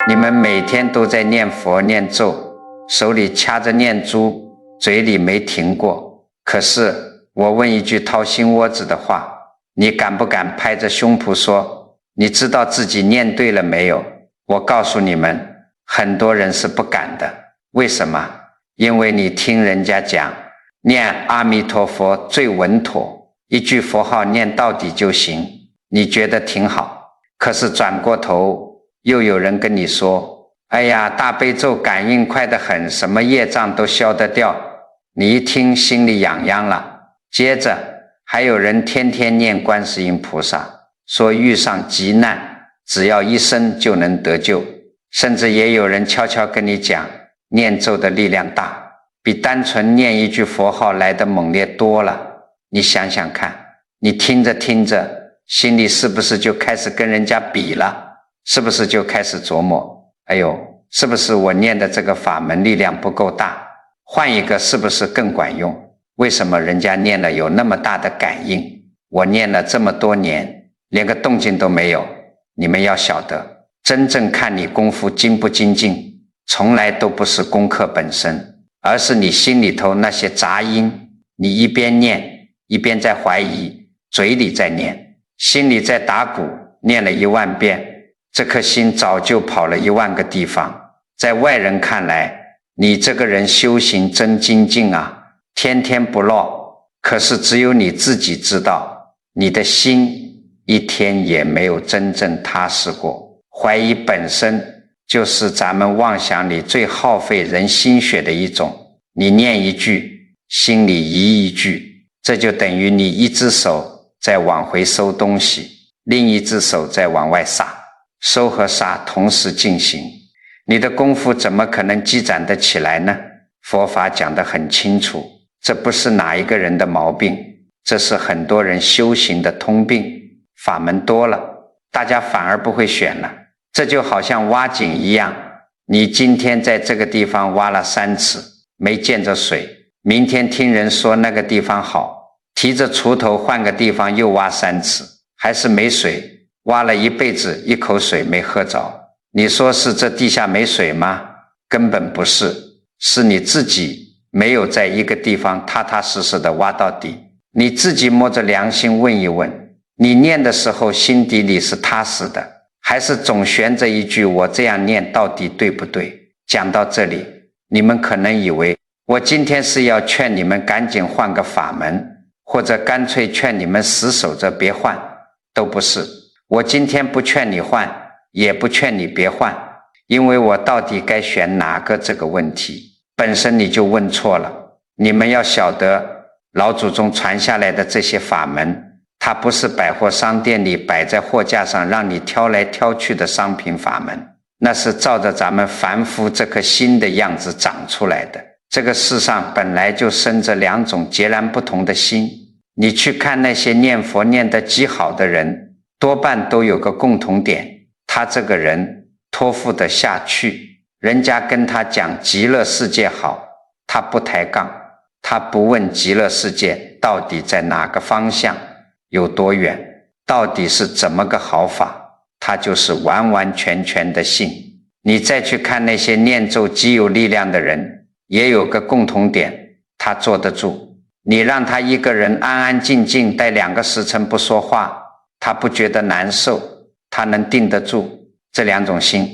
你们每天都在念佛念咒，手里掐着念珠，嘴里没停过。可是我问一句掏心窝子的话，你敢不敢拍着胸脯说你知道自己念对了没有？我告诉你们，很多人是不敢的。为什么？因为你听人家讲念阿弥陀佛最稳妥，一句佛号念到底就行，你觉得挺好。可是转过头又有人跟你说，哎呀，大悲咒感应快得很，什么业障都消得掉。你一听心里痒痒了。接着还有人天天念观世音菩萨，说遇上急难只要一声就能得救。甚至也有人悄悄跟你讲，念咒的力量大，比单纯念一句佛号来得猛烈多了。你想想看，你听着听着，心里是不是就开始跟人家比了？是不是就开始琢磨，哎呦，是不是我念的这个法门力量不够大，换一个是不是更管用？为什么人家念了有那么大的感应，我念了这么多年连个动静都没有？你们要晓得，真正看你功夫精不精进，从来都不是功课本身，而是你心里头那些杂音。你一边念一边在怀疑，嘴里在念，心里在打鼓，念了10000遍，这颗心早就跑了10000个地方。在外人看来，你这个人修行真精进啊，天天不落。可是只有你自己知道，你的心一天也没有真正踏实过。怀疑本身就是咱们妄想里最耗费人心血的一种。你念一句，心里疑一句，这就等于你一只手在往回收东西，另一只手在往外撒，收和撒同时进行，你的功夫怎么可能积攒得起来呢？佛法讲得很清楚，这不是哪一个人的毛病，这是很多人修行的通病。法门多了，大家反而不会选了。这就好像挖井一样，你今天在这个地方挖了3次，没见着水，明天听人说那个地方好，提着锄头换个地方又挖3次，还是没水，挖了一辈子一口水没喝着。你说是这地下没水吗？根本不是，是你自己没有在一个地方踏踏实实的挖到底。你自己摸着良心问一问，你念的时候心底里是踏实的，还是总悬着一句我这样念到底对不对？讲到这里，你们可能以为我今天是要劝你们赶紧换个法门，或者干脆劝你们死守着别换，都不是。我今天不劝你换，也不劝你别换，因为我到底该选哪个这个问题本身你就问错了。你们要晓得，老祖宗传下来的这些法门，它不是百货商店里摆在货架上让你挑来挑去的商品法门，那是照着咱们凡夫这颗心的样子长出来的。这个世上本来就生着2种截然不同的心。你去看那些念佛念得极好的人，多半都有个共同点，他这个人托付得下去，人家跟他讲极乐世界好，他不抬杠，他不问极乐世界到底在哪个方向，有多远，到底是怎么个好法，他就是完完全全的信。你再去看那些念咒极有力量的人，也有个共同点，他坐得住。你让他一个人安安静静待2个时辰不说话，他不觉得难受，他能定得住。这2种心，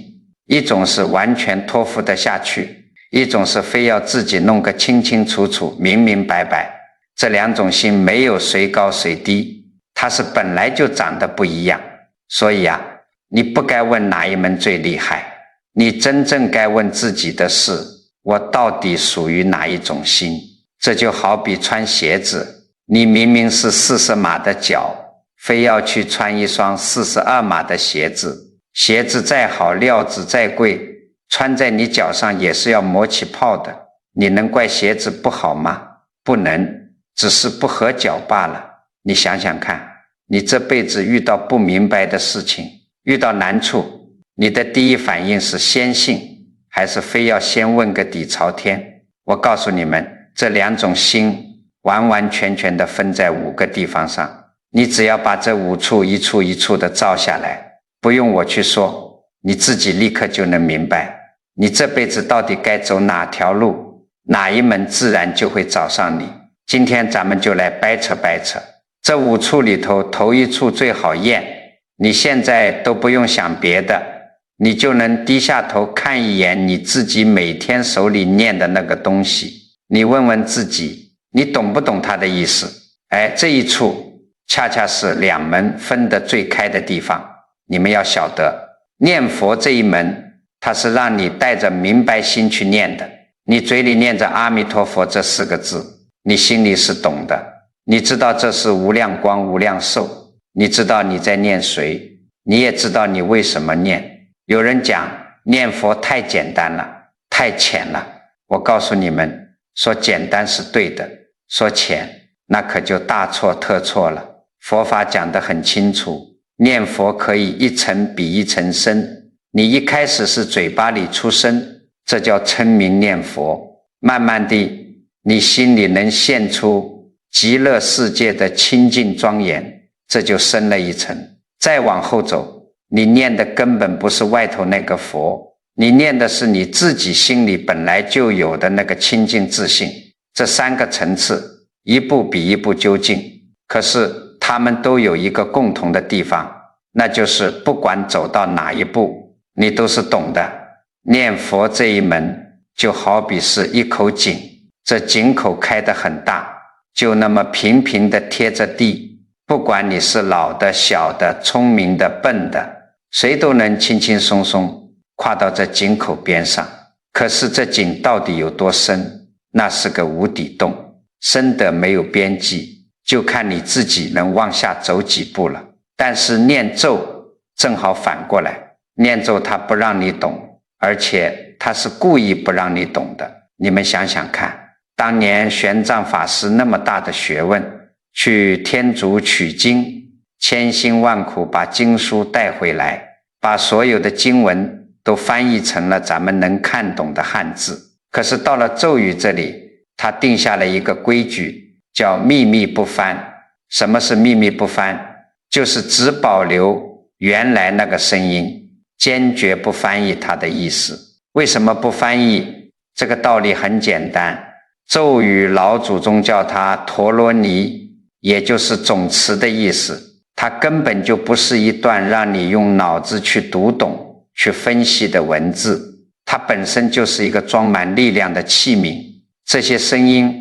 一种是完全托付得下去，一种是非要自己弄个清清楚楚明明白白。这2种心没有谁高谁低，它是本来就长得不一样。所以啊，你不该问哪一门最厉害，你真正该问自己的是，我到底属于哪一种心？这就好比穿鞋子，你明明是40码的脚，非要去穿一双42码的鞋子，鞋子再好，料子再贵，穿在你脚上也是要磨起泡的。你能怪鞋子不好吗？不能，只是不合脚罢了。你想想看，你这辈子遇到不明白的事情，遇到难处，你的第一反应是先信，还是非要先问个底朝天？我告诉你们，这2种心完完全全的分在5个地方上，你只要把这5处一处一处的照下来，不用我去说，你自己立刻就能明白，你这辈子到底该走哪条路，哪一门自然就会找上你。今天咱们就来掰扯掰扯，这5处里头头一处最好验，你现在都不用想别的，你就能低下头看一眼你自己每天手里念的那个东西，你问问自己，你懂不懂它的意思？这一处恰恰是2门分得最开的地方。你们要晓得，念佛这一门，它是让你带着明白心去念的。你嘴里念着阿弥陀佛这4个字，你心里是懂的，你知道这是无量光无量寿，你知道你在念谁，你也知道你为什么念。有人讲念佛太简单了，太浅了，我告诉你们，说简单是对的，说浅那可就大错特错了。佛法讲得很清楚，念佛可以一层比一层深，你一开始是嘴巴里出声，这叫称名念佛，慢慢地你心里能现出极乐世界的清净庄严，这就深了一层。再往后走，你念的根本不是外头那个佛，你念的是你自己心里本来就有的那个清净自信。这3个层次一步比一步究竟，可是他们都有一个共同的地方，那就是不管走到哪一步你都是懂的。念佛这一门就好比是一口井，这井口开得很大，就那么平平的贴着地，不管你是老的小的聪明的笨的，谁都能轻轻松松跨到这井口边上。可是这井到底有多深？那是个无底洞，深的没有边际，就看你自己能往下走几步了。但是念咒正好反过来，念咒它不让你懂，而且它是故意不让你懂的。你们想想看，当年玄奘法师那么大的学问，去天竺取经，千辛万苦把经书带回来，把所有的经文都翻译成了咱们能看懂的汉字。可是到了咒语这里，他定下了一个规矩，叫秘密不翻。什么是秘密不翻？就是只保留原来那个声音，坚决不翻译它的意思。为什么不翻译？这个道理很简单，咒语老祖宗叫它陀罗尼，也就是总持的意思，它根本就不是一段让你用脑子去读懂去分析的文字，它本身就是一个装满力量的器皿。这些声音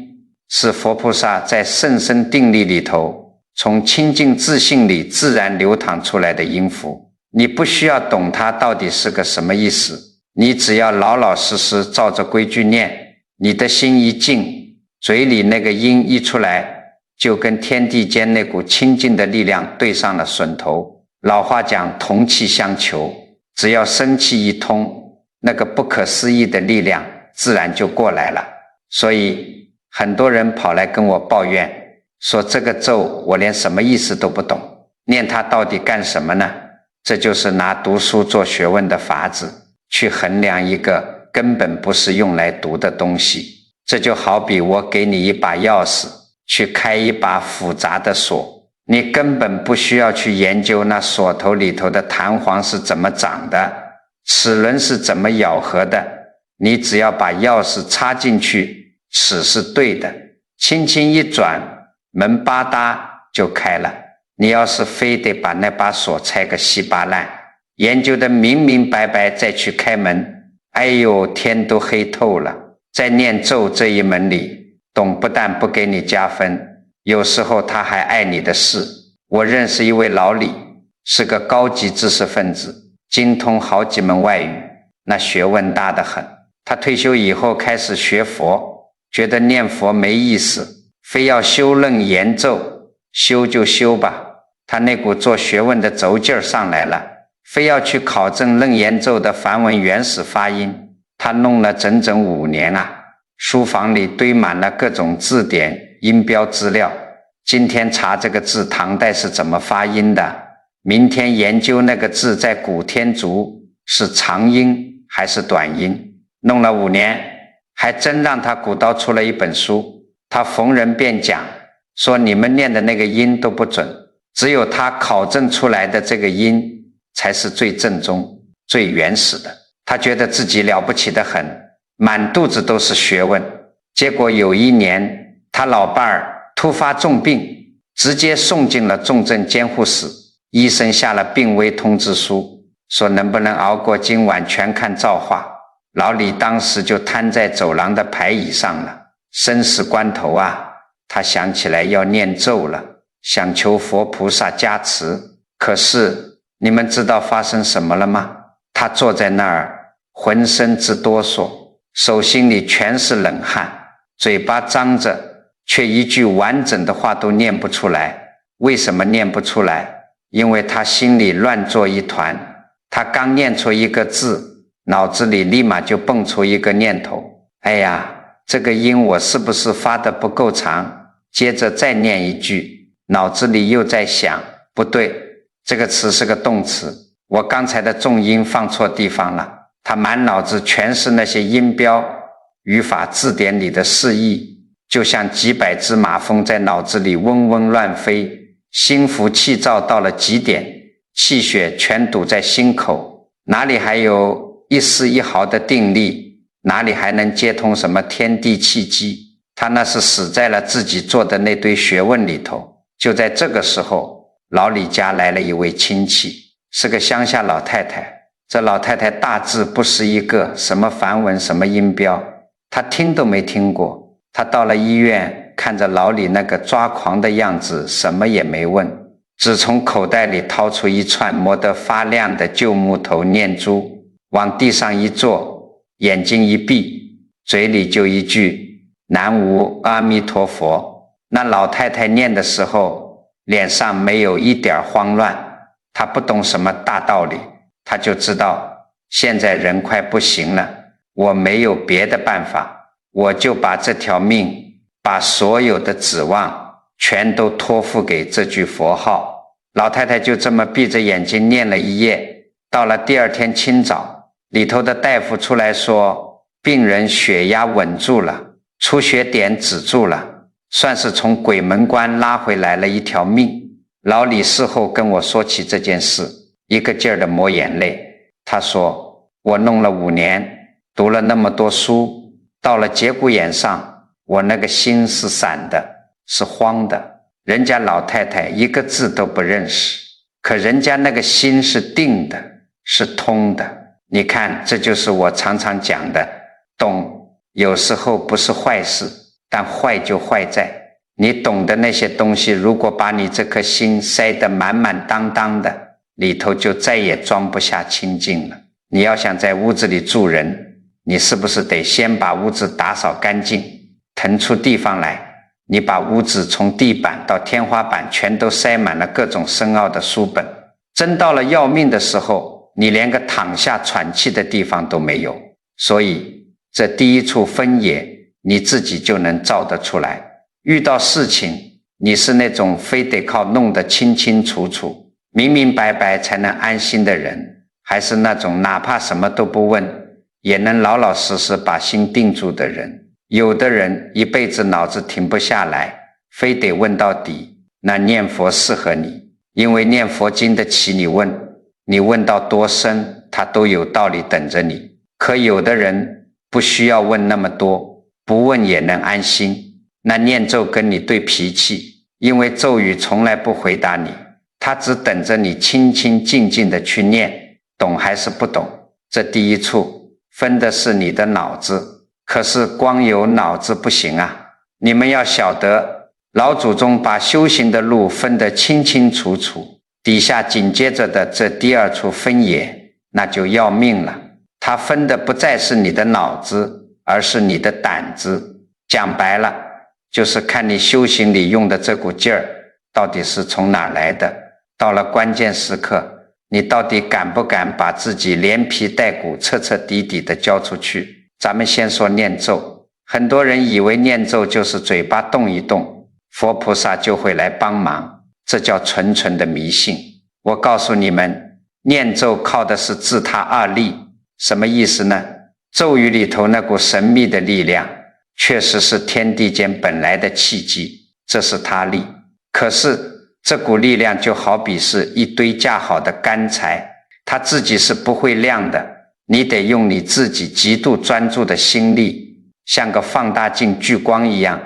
是佛菩萨在甚深定力里头从清净自信里自然流淌出来的音符，你不需要懂它到底是个什么意思，你只要老老实实照着规矩念，你的心一静，嘴里那个音一出来，就跟天地间那股清净的力量对上了榫头。老话讲同气相求，只要生气一通，那个不可思议的力量自然就过来了。所以很多人跑来跟我抱怨，说这个咒我连什么意思都不懂，念它到底干什么呢？这就是拿读书做学问的法子去衡量一个根本不是用来读的东西。这就好比我给你一把钥匙去开一把复杂的锁，你根本不需要去研究那锁头里头的弹簧是怎么长的，齿轮是怎么咬合的，你只要把钥匙插进去，齿是对的，轻轻一转，门吧嗒就开了。你要是非得把那把锁拆个稀巴烂，研究得明明白白再去开门，哎呦，天都黑透了。在念咒这一门里，懂不但不给你加分，有时候他还碍你的事。我认识一位老李，是个高级知识分子，精通好几门外语，那学问大得很。他退休以后开始学佛，觉得念佛没意思，非要修楞研咒，修就修吧。他那股做学问的轴劲儿上来了，非要去考证楞严咒的梵文原始发音。他弄了整整5年啊，书房里堆满了各种字典音标资料，今天查这个字唐代是怎么发音的，明天研究那个字在古天竺是长音还是短音。弄了5年，还真让他鼓捣出了一本书。他逢人便讲，说你们念的那个音都不准，只有他考证出来的这个音才是最正宗。最原始的。他觉得自己了不起得很，满肚子都是学问。结果有一年，他老伴儿突发重病，直接送进了重症监护室。医生下了病危通知书，说能不能熬过今晚全看造化。老李当时就瘫在走廊的排椅上了。生死关头啊，他想起来要念咒了，想求佛菩萨加持。可是你们知道发生什么了吗？他坐在那儿，浑身直哆嗦，手心里全是冷汗，嘴巴张着，却一句完整的话都念不出来。为什么念不出来？因为他心里乱作一团。他刚念出一个字，脑子里立马就蹦出一个念头，哎呀，这个音我是不是发得不够长？接着再念一句，脑子里又在想，不对，这个词是个动词，我刚才的重音放错地方了。他满脑子全是那些音标、语法字典里的释义，就像几百只马蜂在脑子里嗡嗡乱飞，心浮气躁到了极点，气血全堵在心口，哪里还有一丝一毫的定力，哪里还能接通什么天地气机？他那是死在了自己做的那堆学问里头。就在这个时候，老李家来了一位亲戚，是个乡下老太太。这老太太大字不识一个，什么梵文什么音标，她听都没听过。她到了医院，看着老李那个抓狂的样子，什么也没问，只从口袋里掏出一串磨得发亮的旧木头念珠，往地上一坐，眼睛一闭，嘴里就一句南无阿弥陀佛。那老太太念的时候，脸上没有一点慌乱，她不懂什么大道理，她就知道现在人快不行了，我没有别的办法，我就把这条命，把所有的指望全都托付给这句佛号。老太太就这么闭着眼睛念了一夜。到了第二天清早，里头的大夫出来说，病人血压稳住了，出血点止住了，算是从鬼门关拉回来了一条命。老李事后跟我说起这件事，一个劲儿的抹眼泪。他说，我弄了5年，读了那么多书，到了节骨眼上，我那个心是散的，是慌的。人家老太太一个字都不认识，可人家那个心是定的，是通的。你看，这就是我常常讲的，懂有时候不是坏事，但坏就坏在你懂的那些东西，如果把你这颗心塞得满满当当的，里头就再也装不下清净了。你要想在屋子里住人，你是不是得先把屋子打扫干净，腾出地方来？你把屋子从地板到天花板全都塞满了各种深奥的书本，真到了要命的时候，你连个躺下喘气的地方都没有。所以这第一处分野你自己就能照得出来。遇到事情，你是那种非得靠弄得清清楚楚、明明白白才能安心的人，还是那种哪怕什么都不问也能老老实实把心定住的人？有的人一辈子脑子停不下来，非得问到底，那念佛适合你，因为念佛经得起你问，你问到多深，它都有道理等着你。可有的人不需要问那么多，不问也能安心，那念咒跟你对脾气，因为咒语从来不回答你，它只等着你清清静静的去念，懂还是不懂？这第一处分的是你的脑子。可是光有脑子不行啊，你们要晓得，老祖宗把修行的路分得清清楚楚，底下紧接着的这第二处分野，那就要命了。他分的不再是你的脑子，而是你的胆子。讲白了，就是看你修行里用的这股劲儿到底是从哪来的。到了关键时刻，你到底敢不敢把自己连皮带骨彻彻底底的交出去？咱们先说念咒，很多人以为念咒就是嘴巴动一动，佛菩萨就会来帮忙，这叫纯纯的迷信。我告诉你们，念咒靠的是自他二力。什么意思呢？咒语里头那股神秘的力量，确实是天地间本来的气机，这是他力。可是这股力量就好比是一堆架好的干柴，它自己是不会亮的，你得用你自己极度专注的心力，像个放大镜聚光一样，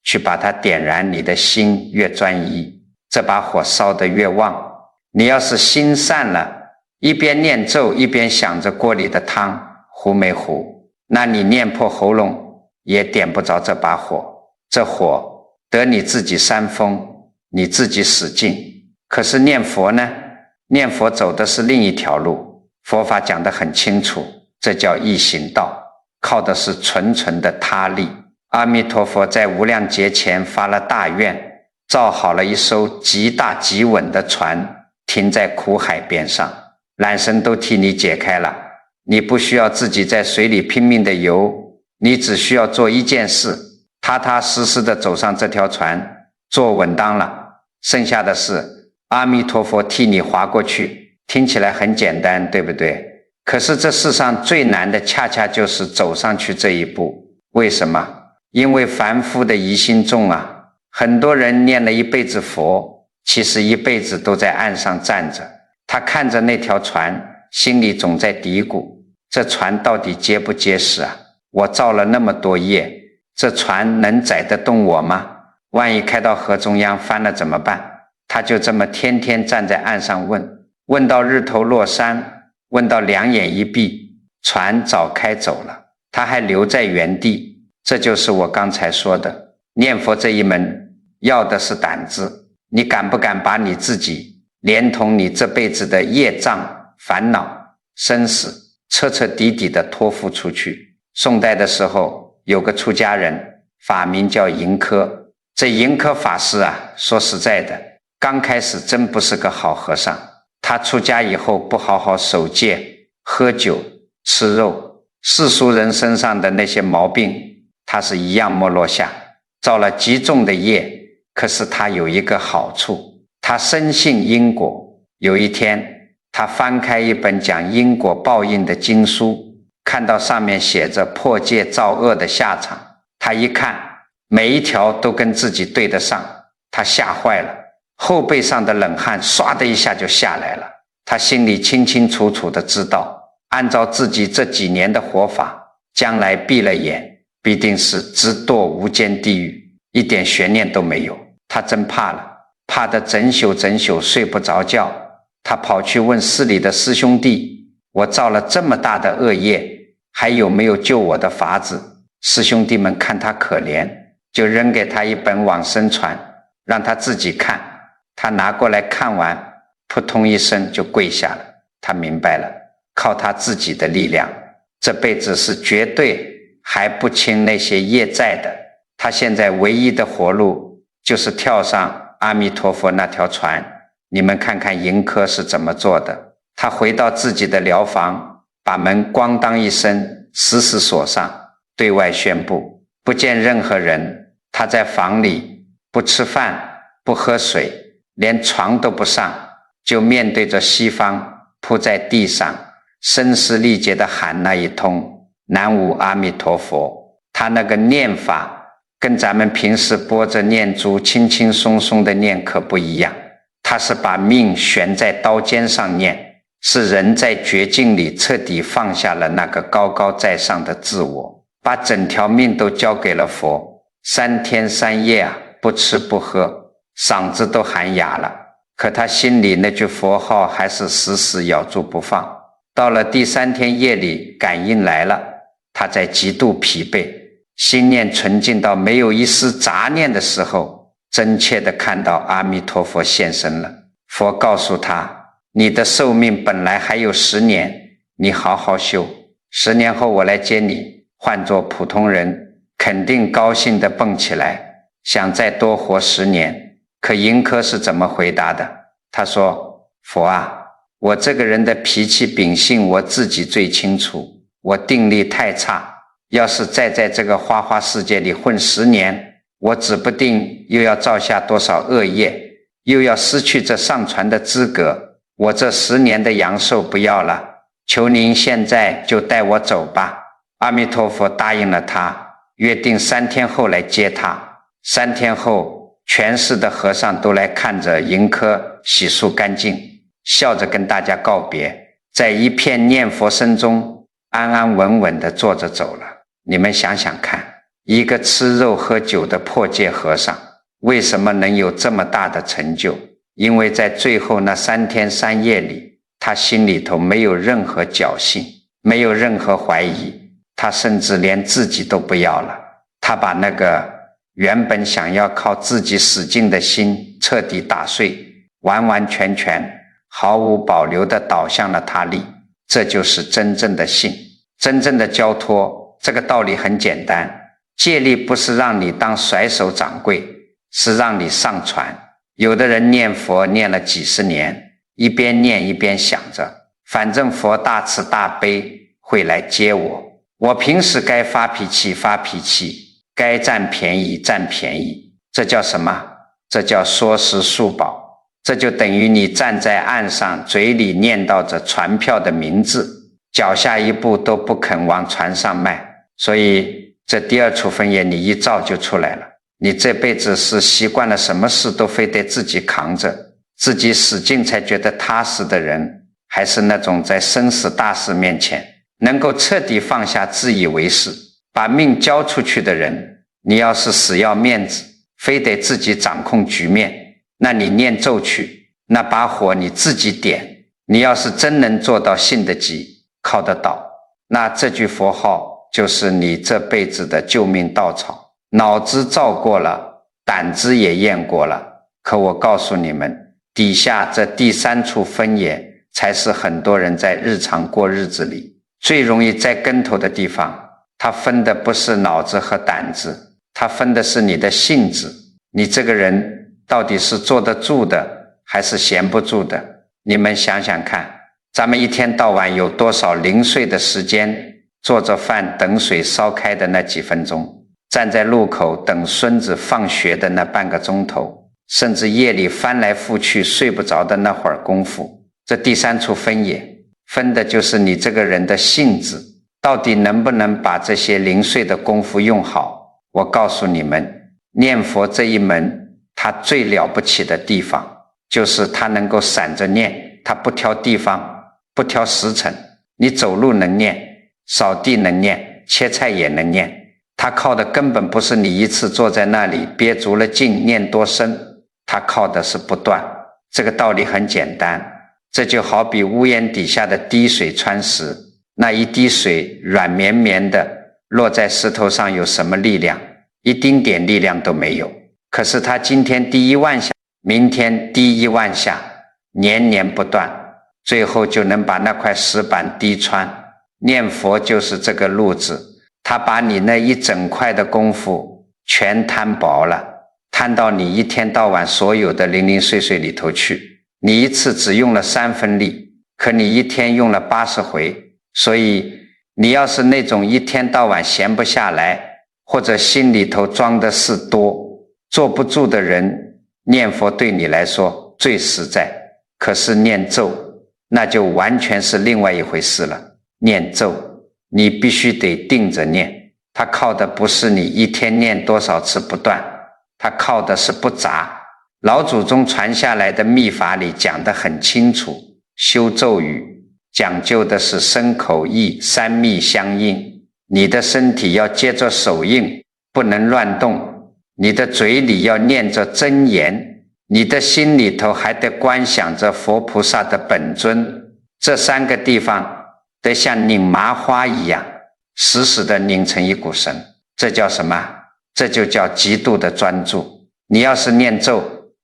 去把它点燃。你的心越专一，这把火烧得越旺。你要是心散了，一边念咒一边想着锅里的汤糊没糊，那你念破喉咙也点不着这把火。这火得你自己煽风，你自己使劲。可是念佛呢？念佛走的是另一条路，佛法讲得很清楚，这叫易行道，靠的是纯纯的他力。阿弥陀佛在无量劫前发了大愿，造好了一艘极大极稳的船，停在苦海边上，缆绳都替你解开了，你不需要自己在水里拼命的游，你只需要做一件事，踏踏实实的走上这条船，坐稳当了，剩下的事阿弥陀佛替你划过去。听起来很简单，对不对？可是这世上最难的恰恰就是走上去这一步。为什么？因为凡夫的疑心重啊，很多人念了一辈子佛，其实一辈子都在岸上站着，他看着那条船，心里总在嘀咕，这船到底结不结实啊？我造了那么多业，这船能载得动我吗？万一开到河中央翻了怎么办？他就这么天天站在岸上问到日头落山，问到两眼一闭，船早开走了，他还留在原地。这就是我刚才说的，念佛这一门要的是胆子，你敢不敢把你自己连同你这辈子的业障、烦恼、生死彻彻底底的托付出去。宋代的时候有个出家人，法名叫盈科。这盈科法师啊，说实在的，刚开始真不是个好和尚。他出家以后不好好守戒，喝酒吃肉，世俗人身上的那些毛病他是一样没落下，造了极重的业。可是他有一个好处，他深信因果。有一天他翻开一本讲因果报应的经书，看到上面写着破戒造恶的下场，他一看每一条都跟自己对得上，他吓坏了，后背上的冷汗唰的一下就下来了。他心里清清楚楚的知道，按照自己这几年的活法，将来闭了眼必定是直堕无间地狱，一点悬念都没有。他真怕了，怕得整宿睡不着觉。他跑去问寺里的师兄弟，我造了这么大的恶业，还有没有救我的法子？师兄弟们看他可怜，就扔给他一本往生传，让他自己看。他拿过来看完，扑通一声就跪下了。他明白了，靠他自己的力量，这辈子是绝对还不清那些业债的。他现在唯一的活路就是跳上阿弥陀佛那条船。你们看看盈科是怎么做的。他回到自己的寮房，把门咣当一声死死锁上，对外宣布不见任何人。他在房里不吃饭不喝水，连床都不上，就面对着西方，扑在地上，声嘶力竭地喊那一通南无阿弥陀佛。他那个念法跟咱们平时拨着念珠轻轻松松的念可不一样，他是把命悬在刀尖上念，是人在绝境里彻底放下了那个高高在上的自我，把整条命都交给了佛。3天3夜啊，不吃不喝，嗓子都喊哑了，可他心里那句佛号还是死死咬住不放。到了第3天夜里，感应来了，他在极度疲惫，心念纯净到没有一丝杂念的时候，真切地看到阿弥陀佛现身了。佛告诉他，你的寿命本来还有10年，你好好修，10年后我来接你。换做普通人肯定高兴地蹦起来，想再多活10年。可盈科是怎么回答的？他说，佛啊，我这个人的脾气秉性我自己最清楚，我定力太差，要是再在这个花花世界里混10年，我指不定又要造下多少恶业，又要失去这上传的资格，我这10年的阳寿不要了，求您现在就带我走吧。阿弥陀佛答应了他，约定3天后来接他。3天后，全市的和尚都来看着盈科洗漱干净，笑着跟大家告别。在一片念佛声中安安稳稳地坐着走了。你们想想看，一个吃肉喝酒的破戒和尚，为什么能有这么大的成就？因为在最后那3天3夜里，他心里头没有任何侥幸，没有任何怀疑，他甚至连自己都不要了。他把那个原本想要靠自己使劲的心彻底打碎，完完全全毫无保留地倒向了他力。这就是真正的信，真正的交托。这个道理很简单，戒律不是让你当甩手掌柜，是让你上船。有的人念佛念了几十年，一边念一边想着，反正佛大慈大悲会来接我，我平时该发脾气发脾气，该占便宜占便宜。这叫什么？这叫说食数宝。这就等于你站在岸上，嘴里念叨着船票的名字，脚下一步都不肯往船上迈。所以这第2处分野你一照就出来了。你这辈子是习惯了什么事都非得自己扛着，自己使劲才觉得踏实的人，还是那种在生死大事面前能够彻底放下自以为是，把命交出去的人。你要是死要面子，非得自己掌控局面，那你念咒去，那把火你自己点。你要是真能做到信得急靠得到，那这句佛号就是你这辈子的救命稻草。脑子照过了，胆子也验过了，可我告诉你们，底下这第3处分野才是很多人在日常过日子里最容易栽跟头的地方。它分的不是脑子和胆子，它分的是你的性子。你这个人到底是坐得住的还是闲不住的？你们想想看，咱们一天到晚有多少零碎的时间，做着饭等水烧开的那几分钟，站在路口等孙子放学的那半个钟头，甚至夜里翻来覆去睡不着的那会儿功夫。这第3处分野分的就是你这个人的性子，到底能不能把这些零碎的功夫用好。我告诉你们，念佛这一门它最了不起的地方，就是它能够闪着念，它不挑地方不挑时辰。你走路能念，扫地能念，切菜也能念。它靠的根本不是你一次坐在那里憋足了劲念多深，它靠的是不断。这个道理很简单，这就好比屋檐底下的滴水穿石，那一滴水软绵绵的落在石头上有什么力量？一丁点力量都没有。可是它今天滴1万下，明天滴1万下，年年不断，最后就能把那块石板滴穿。念佛就是这个路子，他把你那一整块的功夫全摊薄了，摊到你一天到晚所有的零零碎碎里头去。你一次只用了3分力，可你一天用了80回。所以你要是那种一天到晚闲不下来，或者心里头装的事多，坐不住的人，念佛对你来说最实在。可是念咒那就完全是另外一回事了。念咒你必须得定着念，它靠的不是你一天念多少次不断，它靠的是不杂。老祖宗传下来的秘法里讲得很清楚，修咒语讲究的是身口意3密相应，你的身体要接着手印，不能乱动，你的嘴里要念着真言，你的心里头还得观想着佛菩萨的本尊。这3个地方得像拧麻花一样死死地拧成一股绳。这叫什么？这就叫极度的专注。你要是念咒，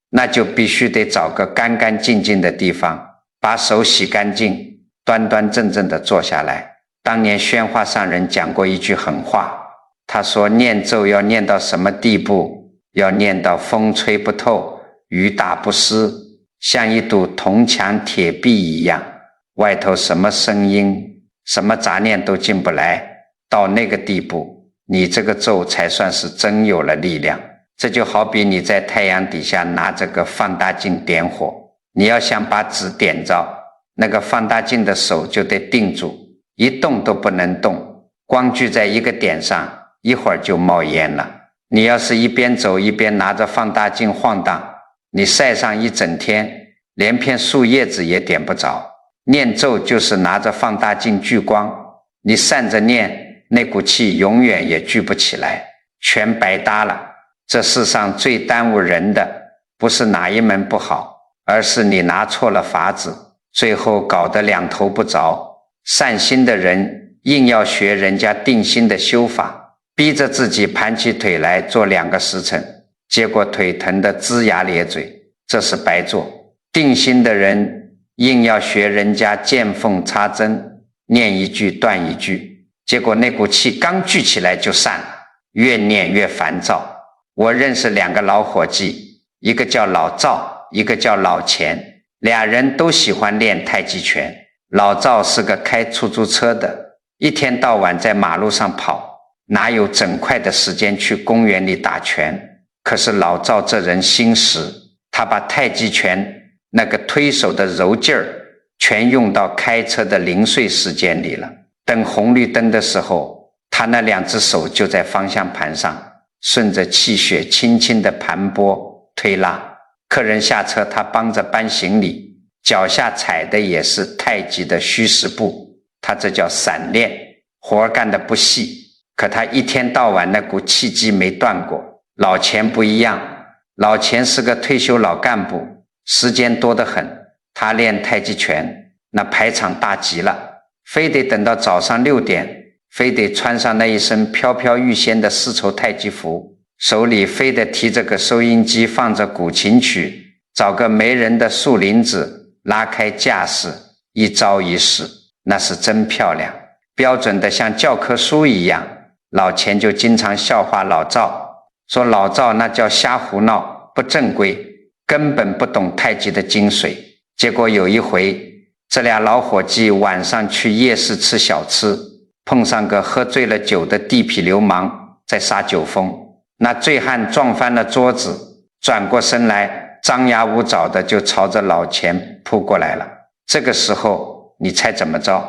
那就必须得找个干干净净的地方，把手洗干净，端端正正地坐下来。当年宣化上人讲过一句狠话，他说念咒要念到什么地步？要念到风吹不透，雨打不湿，像一堵铜墙铁壁一样，外头什么声音什么杂念都进不来。到那个地步，你这个咒才算是真有了力量。这就好比你在太阳底下拿着个放大镜点火，你要想把纸点着，那个放大镜的手就得定住，一动都不能动，光聚在一个点上，一会儿就冒烟了。你要是一边走一边拿着放大镜晃荡，你晒上一整天，连片树叶子也点不着。念咒就是拿着放大镜聚光，你散着念，那股气永远也聚不起来，全白搭了。这世上最耽误人的不是哪一门不好，而是你拿错了法子，最后搞得两头不着。善心的人硬要学人家定心的修法，逼着自己盘起腿来做2个时辰，结果腿疼得龇牙咧嘴，这是白做。定心的人硬要学人家见缝插针，念一句断一句，结果那股气刚聚起来就散了，越念越烦躁。我认识2个老伙计，一个叫老赵，一个叫老钱，俩人都喜欢练太极拳。老赵是个开出租车的，一天到晚在马路上跑，哪有整块的时间去公园里打拳。可是老赵这人心实，他把太极拳那个推手的柔劲儿全用到开车的零碎时间里了。等红绿灯的时候，他那2只手就在方向盘上，顺着气血轻轻的盘拨推拉。客人下车，他帮着搬行李，脚下踩的也是太极的虚实步，他这叫散练，活干得不细，可他一天到晚那股气机没断过。老钱不一样，老钱是个退休老干部，时间多得很，他练太极拳那排场大极了，非得等到早上6点，非得穿上那一身飘飘欲仙的丝绸太极服，手里非得提着个收音机放着古琴曲，找个没人的树林子拉开架势，一招一式，那是真漂亮，标准的像教科书一样。老钱就经常笑话老赵，说老赵那叫瞎胡闹，不正规，根本不懂太极的精髓。结果有一回，这俩老伙计晚上去夜市吃小吃，碰上个喝醉了酒的地痞流氓在撒酒疯，那醉汉撞翻了桌子，转过身来张牙舞爪的就朝着老钱扑过来了。这个时候你猜怎么着？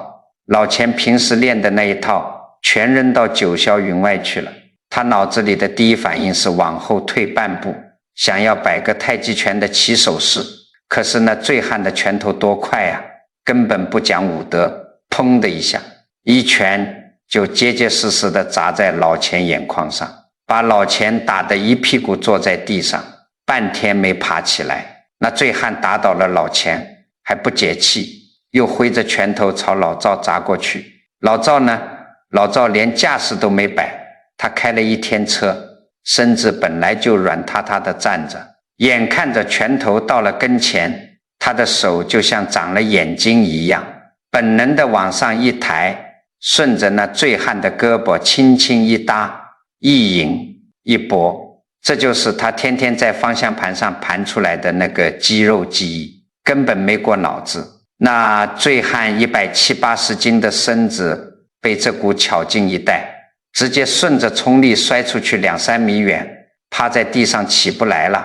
老钱平时练的那一套全扔到九霄云外去了，他脑子里的第一反应是往后退半步，想要摆个太极拳的起手式，可是那醉汉的拳头多快啊，根本不讲武德，砰的一下，一拳就结结实实的砸在老钱眼眶上，把老钱打得一屁股坐在地上，半天没爬起来。那醉汉打倒了老钱还不解气，又挥着拳头朝老赵砸过去。老赵呢？老赵连架势都没摆，他开了1天车，身子本来就软塌塌的站着，眼看着拳头到了跟前，他的手就像长了眼睛一样，本能的往上一抬，顺着那醉汉的胳膊轻轻一搭，一引一拨，这就是他天天在方向盘上盘出来的那个肌肉记忆，根本没过脑子。那醉汉170、80斤的身子被这股巧劲一带，直接顺着冲力摔出去2、3米远，趴在地上起不来了。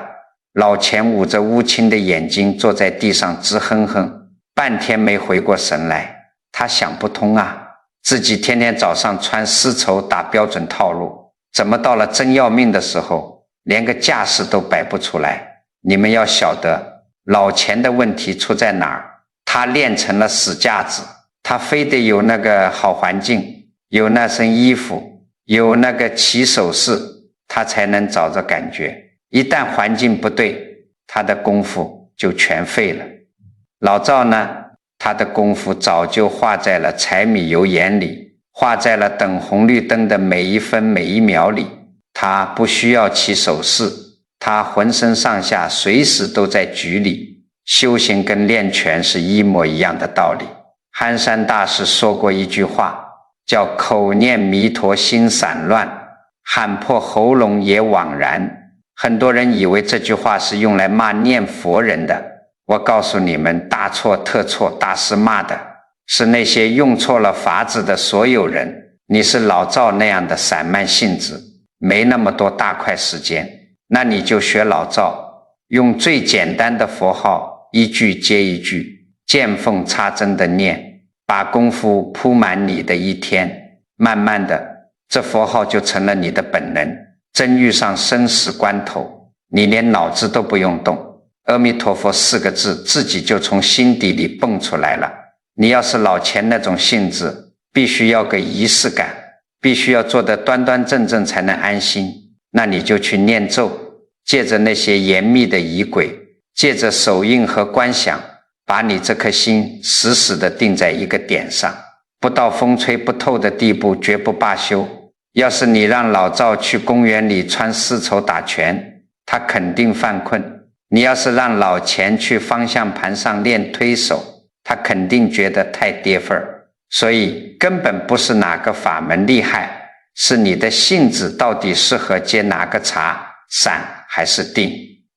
老钱捂着乌青的眼睛坐在地上直哼哼，半天没回过神来。他想不通啊，自己天天早上穿丝绸打标准套路，怎么到了真要命的时候连个架势都摆不出来。你们要晓得老钱的问题出在哪儿，他练成了死架子，他非得有那个好环境，有那身衣服，有那个起手势，他才能找着感觉。一旦环境不对，他的功夫就全废了。老赵呢，他的功夫早就画在了柴米油盐里，画在了等红绿灯的每一分每一秒里。他不需要起手势，他浑身上下随时都在局里。修行跟练拳是一模一样的道理。憨山大师说过一句话，叫口念弥陀心散乱，喊破喉咙也枉然。很多人以为这句话是用来骂念佛人的，我告诉你们，大错特错，大师骂的是那些用错了法子的所有人。你是老赵那样的散漫性子，没那么多大块时间，那你就学老赵，用最简单的佛号，一句接一句，见缝插针的念，把功夫铺满你的一天，慢慢的这佛号就成了你的本能。真遇上生死关头，你连脑子都不用动，阿弥陀佛4个字自己就从心底里蹦出来了。你要是老钱那种性质，必须要个仪式感，必须要做得端端正正才能安心，那你就去念咒，借着那些严密的仪轨，借着手印和观想，把你这颗心死死地定在一个点上，不到风吹不透的地步，绝不罢休。要是你让老赵去公园里穿丝绸打拳，他肯定犯困；你要是让老钱去方向盘上练推手，他肯定觉得太跌份儿。所以根本不是哪个法门厉害，是你的性子到底适合接哪个茶，散还是定。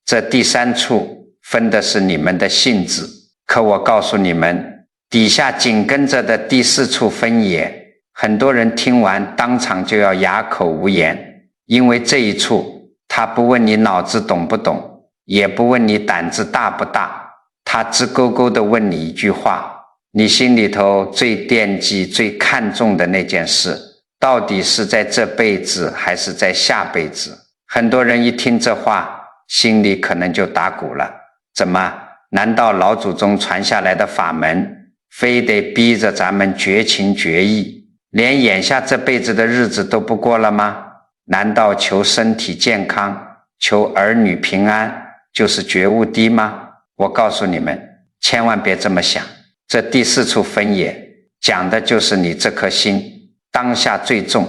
这第三处分的是你们的性子，可我告诉你们，底下紧跟着的第四处分野，很多人听完当场就要哑口无言，因为这一处他不问你脑子懂不懂，也不问你胆子大不大，他直勾勾地问你一句话，你心里头最惦记最看重的那件事，到底是在这辈子还是在下辈子？很多人一听这话，心里可能就打鼓了，怎么？难道老祖宗传下来的法门非得逼着咱们绝情绝义，连眼下这辈子的日子都不过了吗？难道求身体健康，求儿女平安就是觉悟低吗？我告诉你们，千万别这么想。这第四处分野讲的就是你这颗心当下最重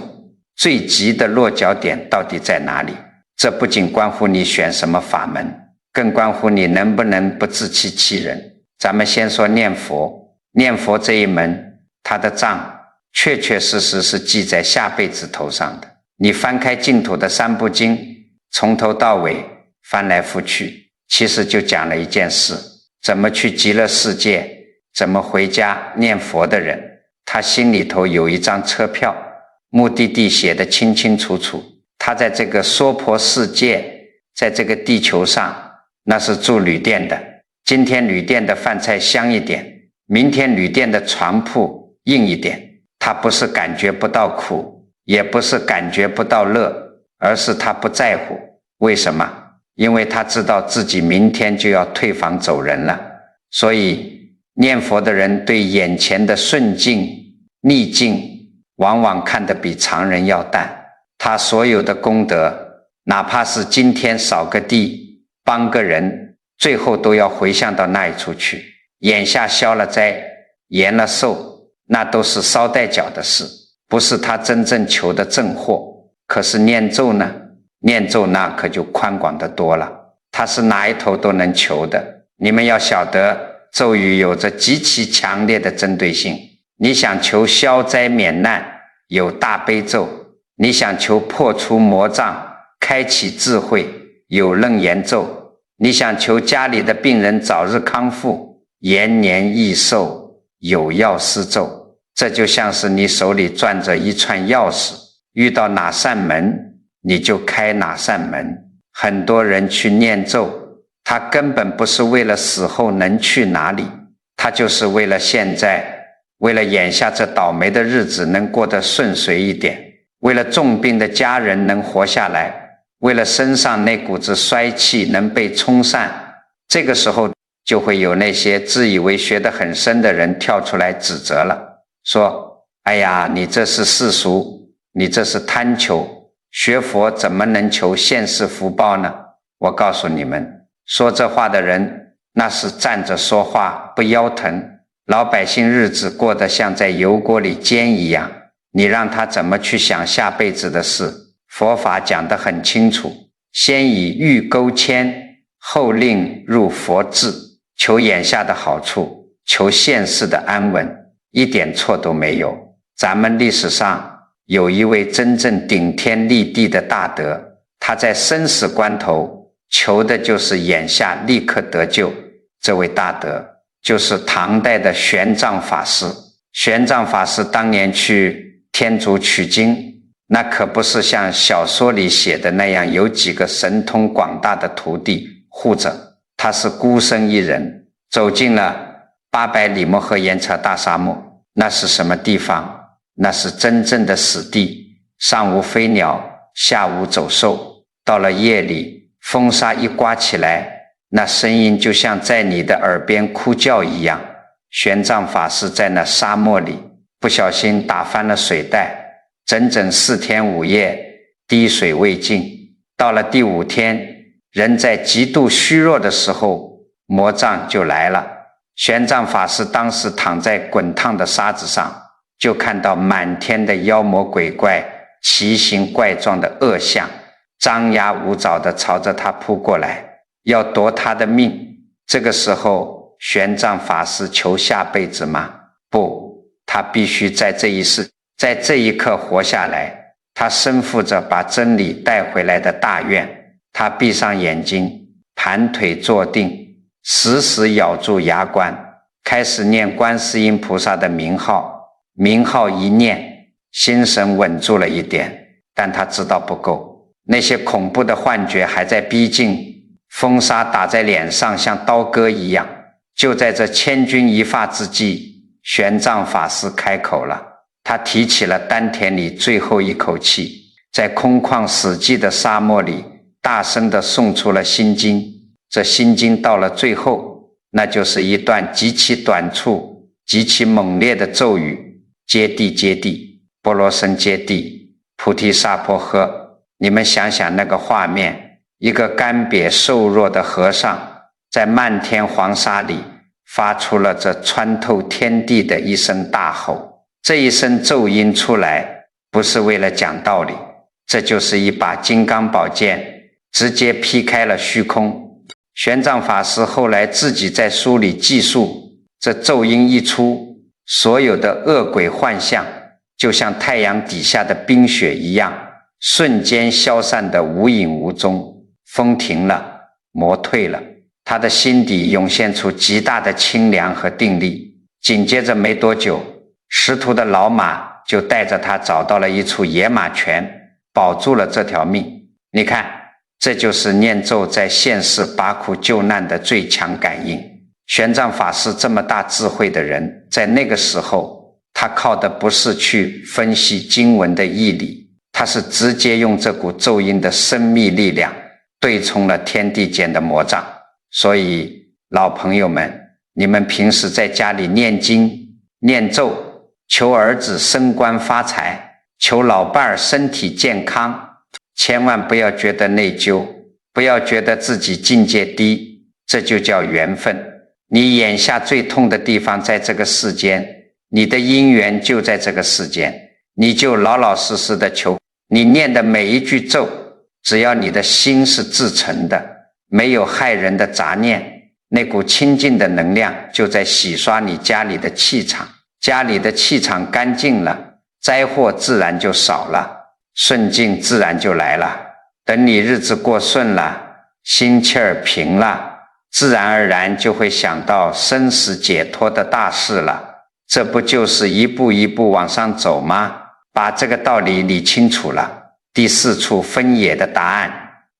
最急的落脚点到底在哪里。这不仅关乎你选什么法门，更关乎你能不能不自欺欺人。咱们先说念佛，念佛这一门，它的账确确实实是记在下辈子头上的。你翻开净土的三部经，从头到尾翻来覆去，其实就讲了一件事，怎么去极乐世界，怎么回家。念佛的人，他心里头有一张车票，目的地写得清清楚楚，他在这个娑婆世界，在这个地球上，那是住旅店的，今天旅店的饭菜香一点，明天旅店的床铺硬一点，他不是感觉不到苦，也不是感觉不到乐，而是他不在乎。为什么？因为他知道自己明天就要退房走人了。所以念佛的人对眼前的顺境逆境往往看得比常人要淡，他所有的功德，哪怕是今天扫个地帮个人，最后都要回向到那一处去。眼下消了灾延了寿，那都是捎带脚的事，不是他真正求的正货。可是念咒呢？念咒那可就宽广得多了，它是哪一头都能求的。你们要晓得，咒语有着极其强烈的针对性。你想求消灾免难，有大悲咒；你想求破除魔障，开启智慧，有楞严咒；你想求家里的病人早日康复，延年益寿，有药师咒。这就像是你手里攥着一串钥匙，遇到哪扇门你就开哪扇门。很多人去念咒，他根本不是为了死后能去哪里，他就是为了现在，为了眼下这倒霉的日子能过得顺遂一点，为了重病的家人能活下来，为了身上那股子衰气能被冲散。这个时候就会有那些自以为学得很深的人跳出来指责了，说哎呀，你这是世俗，你这是贪求，学佛怎么能求现世福报呢？我告诉你们，说这话的人那是站着说话不腰疼，老百姓日子过得像在油锅里煎一样，你让他怎么去想下辈子的事？佛法讲得很清楚，先以欲钩牵，后令入佛智，求眼下的好处，求现世的安稳，一点错都没有。咱们历史上有一位真正顶天立地的大德，他在生死关头求的就是眼下立刻得救。这位大德就是唐代的玄奘法师。玄奘法师当年去天竺取经，那可不是像小说里写的那样有几个神通广大的徒弟护着，他是孤身一人走进了800里摩诃延荼大沙漠。那是什么地方？那是真正的死地，上无飞鸟，下无走兽。到了夜里，风沙一刮起来，那声音就像在你的耳边哭叫一样。玄奘法师在那沙漠里不小心打翻了水袋，整整4天5夜滴水未进。到了第5天，人在极度虚弱的时候，魔障就来了。玄奘法师当时躺在滚烫的沙子上，就看到满天的妖魔鬼怪，奇形怪状的恶相，张牙舞爪地朝着他扑过来，要夺他的命。这个时候，玄奘法师求下辈子吗？不，他必须在这一刻活下来。他身负着把真理带回来的大愿，他闭上眼睛，盘腿坐定，死死咬住牙关，开始念观世音菩萨的名号。名号一念，心神稳住了一点，但他知道不够，那些恐怖的幻觉还在逼近，风沙打在脸上像刀割一样。就在这千钧一发之际，玄奘法师开口了，他提起了丹田里最后一口气，在空旷死寂的沙漠里大声地诵出了心经。这心经到了最后，那就是一段极其短促极其猛烈的咒语：揭谛揭谛，波罗僧揭谛，菩提萨婆诃。你们想想那个画面，一个干瘪瘦弱的和尚在漫天黄沙里发出了这穿透天地的一声大吼。这一声咒音出来，不是为了讲道理，这就是一把金刚宝剑，直接劈开了虚空。玄奘法师后来自己在书里记述，这咒音一出，所有的恶鬼幻象就像太阳底下的冰雪一样，瞬间消散得无影无踪。风停了，魔退了，他的心底涌现出极大的清凉和定力。紧接着没多久，师徒的老马就带着他找到了一处野马泉，保住了这条命。你看，这就是念咒在现世拔苦救难的最强感应。玄奘法师这么大智慧的人，在那个时候，他靠的不是去分析经文的义理，他是直接用这股咒音的生命力量对冲了天地间的魔障。所以老朋友们，你们平时在家里念经念咒，求儿子升官发财，求老伴儿身体健康，千万不要觉得内疚，不要觉得自己境界低，这就叫缘分。你眼下最痛的地方在这个世间，你的因缘就在这个世间，你就老老实实的求。你念的每一句咒，只要你的心是至诚的，没有害人的杂念，那股清净的能量就在洗刷你家里的气场。家里的气场干净了，灾祸自然就少了，顺境自然就来了。等你日子过顺了，心气儿平了，自然而然就会想到生死解脱的大事了。这不就是一步一步往上走吗？把这个道理理清楚了，第4处分野的答案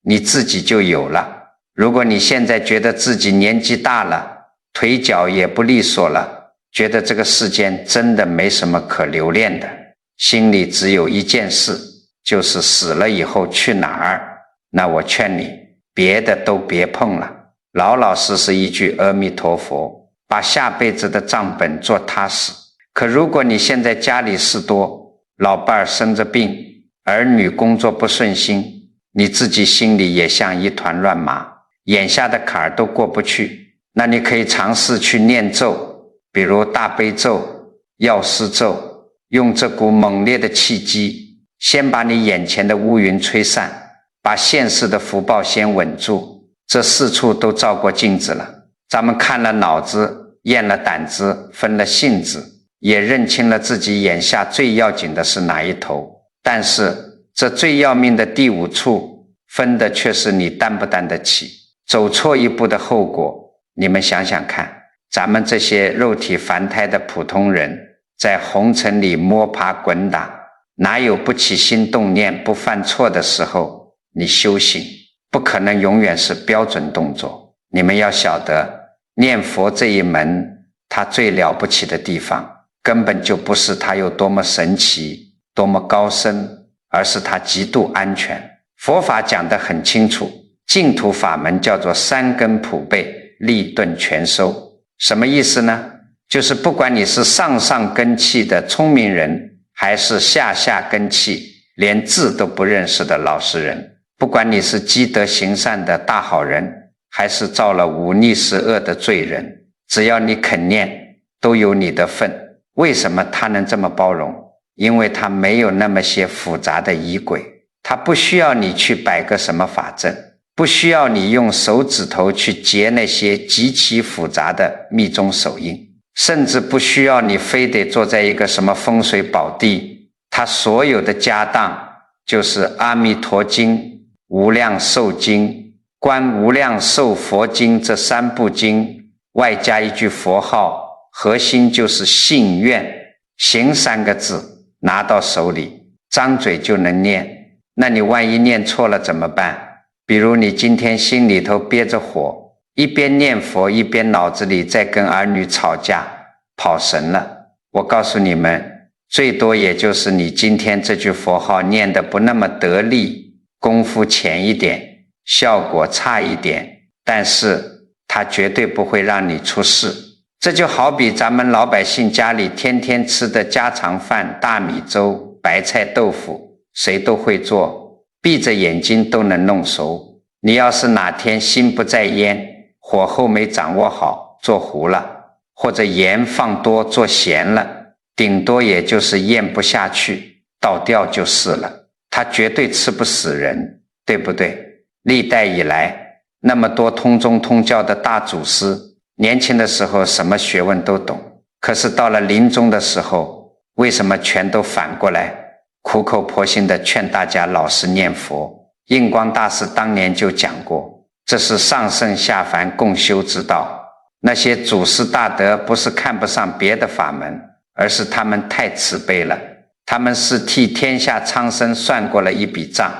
你自己就有了。如果你现在觉得自己年纪大了，腿脚也不利索了，觉得这个世间真的没什么可留恋的，心里只有一件事，就是死了以后去哪儿，那我劝你别的都别碰了，老老实实一句阿弥陀佛，把下辈子的账本做踏实。可如果你现在家里事多，老伴儿生着病，儿女工作不顺心，你自己心里也像一团乱麻，眼下的坎儿都过不去，那你可以尝试去念咒，比如大悲咒、药师咒，用这股猛烈的气机，先把你眼前的乌云吹散，把现世的福报先稳住。这4处都照过镜子了，咱们看了脑子，验了胆子，分了性子，也认清了自己眼下最要紧的是哪一头。但是这最要命的第5处，分的却是你担不担得起，走错一步的后果。你们想想看，咱们这些肉体凡胎的普通人，在红尘里摸爬滚打，哪有不起心动念不犯错的时候？你修行不可能永远是标准动作。你们要晓得，念佛这一门，它最了不起的地方根本就不是它有多么神奇多么高深，而是它极度安全。佛法讲得很清楚，净土法门叫做3根普被，利钝全收。什么意思呢？就是不管你是上上根器的聪明人，还是下下根器连字都不认识的老实人，不管你是积德行善的大好人，还是造了忤逆十恶的罪人，只要你肯念，都有你的份。为什么他能这么包容？因为他没有那么些复杂的仪轨，他不需要你去摆个什么法阵，不需要你用手指头去结那些极其复杂的密宗手印，甚至不需要你非得坐在一个什么风水宝地。他所有的家当就是阿弥陀经、无量寿经、观无量寿佛经这3部经，外加一句佛号，核心就是信愿行3个字，拿到手里，张嘴就能念。那你万一念错了怎么办？比如你今天心里头憋着火，一边念佛一边脑子里在跟儿女吵架，跑神了。我告诉你们，最多也就是你今天这句佛号念得不那么得力，功夫浅一点，效果差一点，但是它绝对不会让你出事。这就好比咱们老百姓家里天天吃的家常饭，大米粥、白菜豆腐，谁都会做，闭着眼睛都能弄熟。你要是哪天心不在焉，火候没掌握好，做糊了，或者盐放多做咸了，顶多也就是咽不下去，倒掉就是了。它绝对吃不死人，对不对？历代以来那么多通宗通教的大祖师，年轻的时候什么学问都懂，可是到了临终的时候，为什么全都反过来苦口婆心地劝大家老实念佛？印光大师当年就讲过，这是上圣下凡共修之道。那些祖师大德不是看不上别的法门，而是他们太慈悲了，他们是替天下苍生算过了一笔账，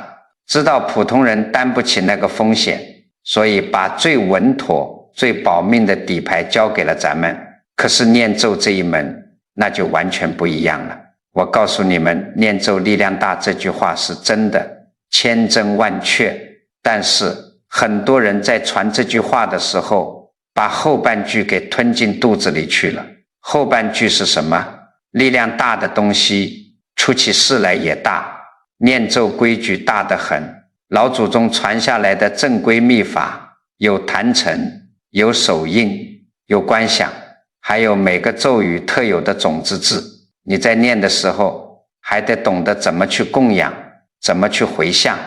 知道普通人担不起那个风险，所以把最稳妥最保命的底牌交给了咱们。可是念咒这一门那就完全不一样了。我告诉你们，念咒力量大这句话是真的，千真万确，但是很多人在传这句话的时候，把后半句给吞进肚子里去了。后半句是什么？力量大的东西出起事来也大，念咒规矩大得很。老祖宗传下来的正规秘法，有坛城，有手印，有观想，还有每个咒语特有的种子字。你在念的时候还得懂得怎么去供养，怎么去回向，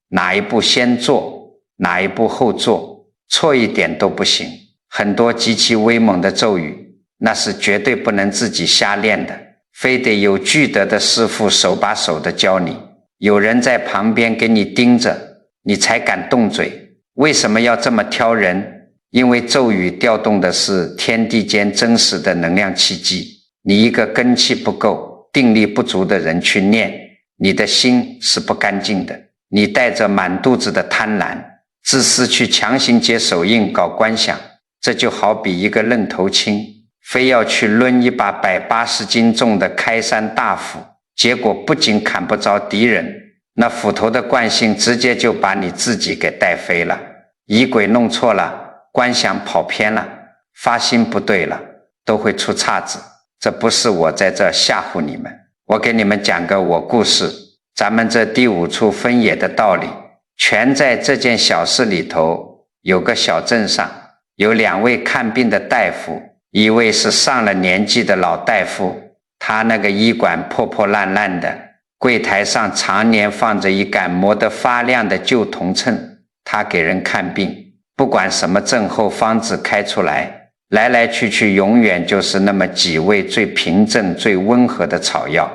哪一步先做，哪一步后做，错一点都不行。很多极其威猛的咒语，那是绝对不能自己瞎练的，非得有具德的师父手把手的教你，有人在旁边给你盯着，你才敢动嘴。为什么要这么挑人？因为咒语调动的是天地间真实的能量气机，你一个根气不够、定力不足的人去念，你的心是不干净的，你带着满肚子的贪婪、自私去强行接手印搞观想。这就好比一个愣头青，非要去抡一把180斤重的开山大斧，结果不仅砍不着敌人，那斧头的惯性直接就把你自己给带飞了。仪轨弄错了，观想跑偏了，发心不对了，都会出岔子。这不是我在这吓唬你们，我给你们讲个我故事。咱们这第5处分野的道理，全在这件小事里头。有个小镇上有2位看病的大夫，一位是上了年纪的老大夫，他那个医馆破破烂烂的，柜台上常年放着一杆磨得发亮的旧铜秤，他给人看病，不管什么症候方子开出来，来来去去永远就是那么几味最平正最温和的草药。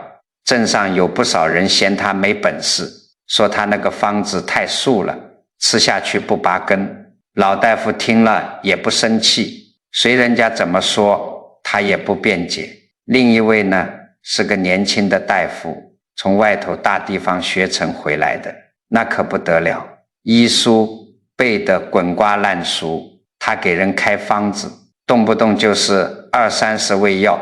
镇上有不少人嫌他没本事，说他那个方子太素了，吃下去不拔根。老大夫听了也不生气，随人家怎么说他也不辩解。另一位呢，是个年轻的大夫，从外头大地方学成回来的，那可不得了，医书背得滚瓜烂熟，他给人开方子，动不动就是20-30味药，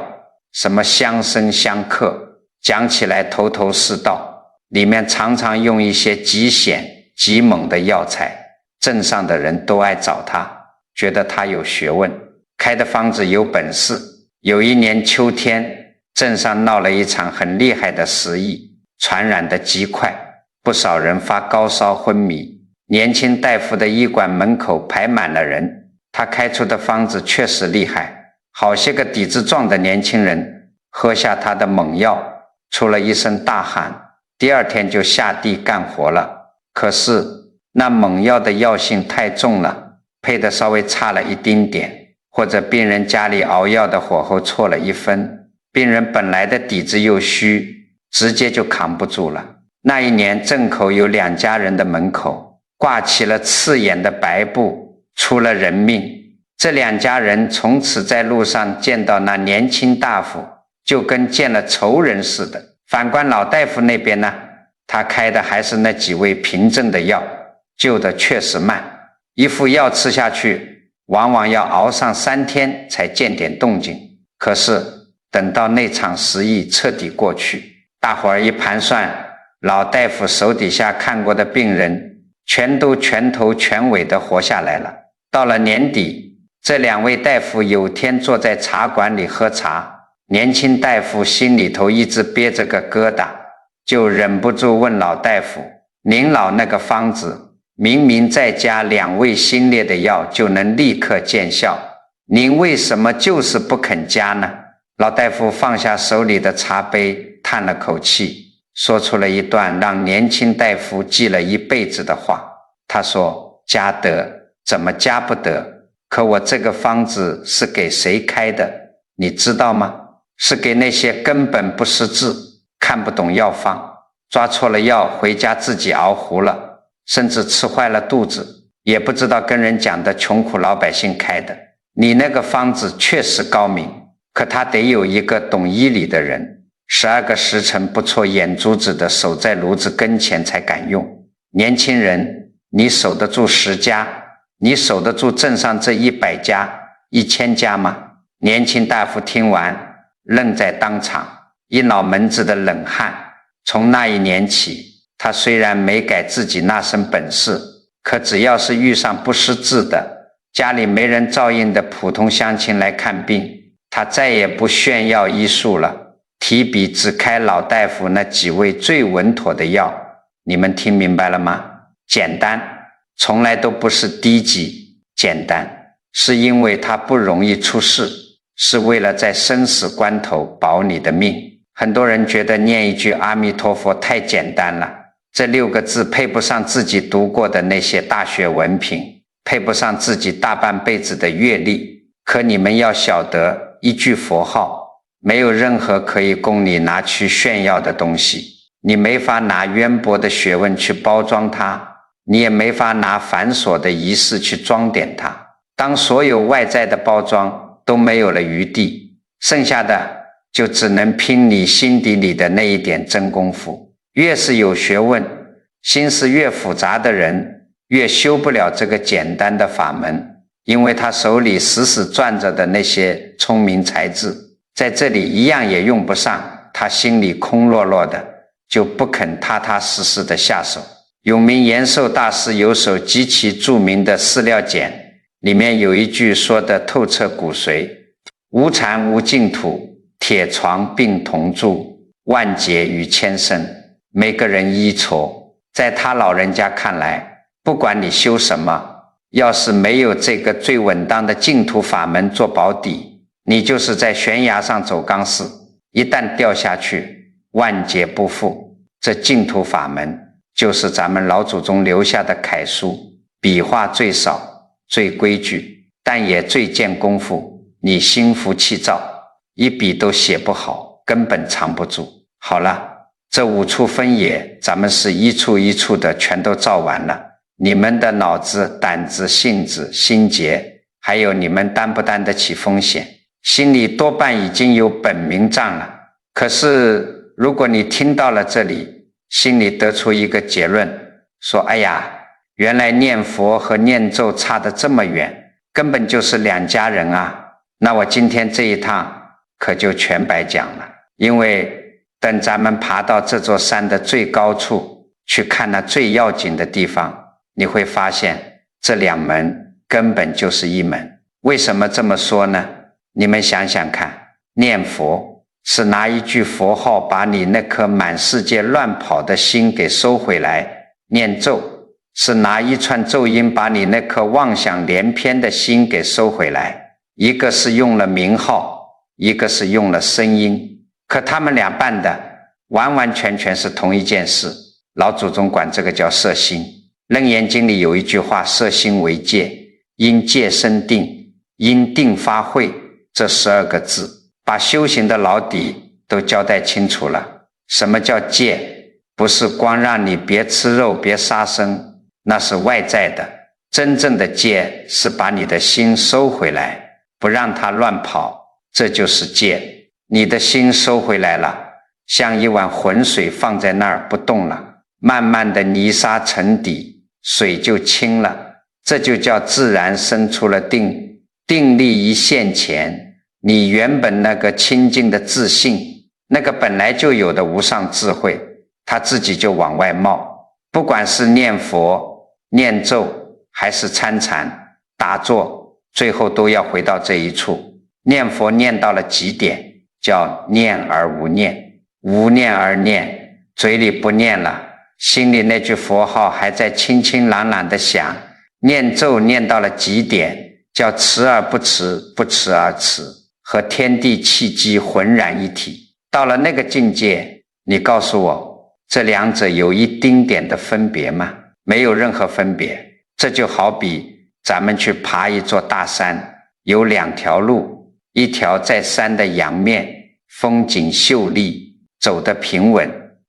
什么相生相克，讲起来头头是道，里面常常用一些极险极猛的药材，镇上的人都爱找他，觉得他有学问，开的方子有本事，有一年秋天，镇上闹了一场很厉害的食疫，传染得极快，不少人发高烧昏迷。年轻大夫的医馆门口排满了人，他开出的方子确实厉害，好些个底子壮的年轻人喝下他的猛药，出了一身大汗，第二天就下地干活了。可是那猛药的药性太重了，配的稍微差了一丁点，或者病人家里熬药的火候错了1分，病人本来的底子又虚，直接就扛不住了。那一年镇口有2家人的门口挂起了刺眼的白布，出了人命。这2家人从此在路上见到那年轻大夫就跟见了仇人似的。反观老大夫那边呢，他开的还是那几味平症的药，救的确实慢，一副药吃下去往往要熬上3天才见点动静。可是等到那场食疫彻底过去，大伙儿一盘算，老大夫手底下看过的病人全都全头全尾的活下来了。到了年底，这2位大夫有天坐在茶馆里喝茶，年轻大夫心里头一直憋着个疙瘩，就忍不住问老大夫，您老那个方子明明再加2味辛烈的药就能立刻见效，您为什么就是不肯加呢？老大夫放下手里的茶杯，叹了口气，说出了一段让年轻大夫记了一辈子的话。他说，加得，怎么加不得？可我这个方子是给谁开的，你知道吗？是给那些根本不识字，看不懂药方，抓错了药回家自己熬糊了，甚至吃坏了肚子，也不知道跟人讲的穷苦老百姓开的。你那个方子确实高明，可他得有一个懂医理的人，12个时辰不错眼珠子的守在炉子跟前才敢用。年轻人，你守得住10家？你守得住镇上这100家、1000家吗？年轻大夫听完愣在当场，一脑门子的冷汗。从那一年起，他虽然没改自己那身本事，可只要是遇上不识字的，家里没人照应的普通乡亲来看病，他再也不炫耀医术了，提笔只开老大夫那几味最稳妥的药。你们听明白了吗？简单，从来都不是低级，简单是因为它不容易出事，是为了在生死关头保你的命。很多人觉得念一句阿弥陀佛太简单了，这6个字配不上自己读过的那些大学文凭，配不上自己大半辈子的阅历。可你们要晓得，一句佛号没有任何可以供你拿去炫耀的东西，你没法拿渊博的学问去包装它，你也没法拿繁琐的仪式去装点它。当所有外在的包装都没有了余地，剩下的就只能拼你心底里的那一点真功夫。越是有学问、心思越复杂的人，越修不了这个简单的法门，因为他手里死死攥着的那些聪明才智，在这里一样也用不上，他心里空落落的，就不肯踏踏实实的下手。永明延寿大师有首极其著名的饲料简，里面有一句说得透彻骨髓，无禅无净土，铁床并铜柱，万劫与千生，没个人依戳。在他老人家看来，不管你修什么，要是没有这个最稳当的净土法门做保底，你就是在悬崖上走钢丝，一旦掉下去，万劫不复。这净土法门就是咱们老祖宗留下的楷书，笔画最少，最规矩，但也最见功夫。你心浮气躁，一笔都写不好，根本藏不住。好了，这5处分野，咱们是一处一处的全都照完了。你们的脑子、胆子、性子、心结，还有你们担不担得起风险，心里多半已经有本明账了。可是如果你听到了这里，心里得出一个结论，说哎呀，原来念佛和念咒差得这么远，根本就是2家人啊，那我今天这一趟可就全白讲了。因为等咱们爬到这座山的最高处去看那最要紧的地方，你会发现这2门根本就是一门。为什么这么说呢？你们想想看，念佛是拿一句佛号把你那颗满世界乱跑的心给收回来，念咒是拿一串咒音把你那颗妄想连篇的心给收回来。一个是用了名号，一个是用了声音，可他们俩办的完完全全是同一件事。老祖宗管这个叫摄心。楞严经里有一句话，摄心为戒，因戒生定，因定发慧，这12个字把修行的老底都交代清楚了。什么叫戒？不是光让你别吃肉别杀生，那是外在的。真正的戒是把你的心收回来，不让它乱跑，这就是戒。你的心收回来了，像一碗浑水放在那儿不动了，慢慢的泥沙沉底，水就清了，这就叫自然生出了定。定力一现前，你原本那个清净的自信，那个本来就有的无上智慧，它自己就往外冒。不管是念佛念咒还是参禅打坐，最后都要回到这一处。念佛念到了极点，叫念而无念，无念而念，嘴里不念了，心里那句佛号还在清清朗朗的响。念咒念到了极点，叫持而不持，不持而持，和天地气机浑然一体。到了那个境界，你告诉我这两者有一丁点的分别吗？没有任何分别。这就好比咱们去爬一座大山，有2条路，一条在山的阳面，风景秀丽，走得平稳；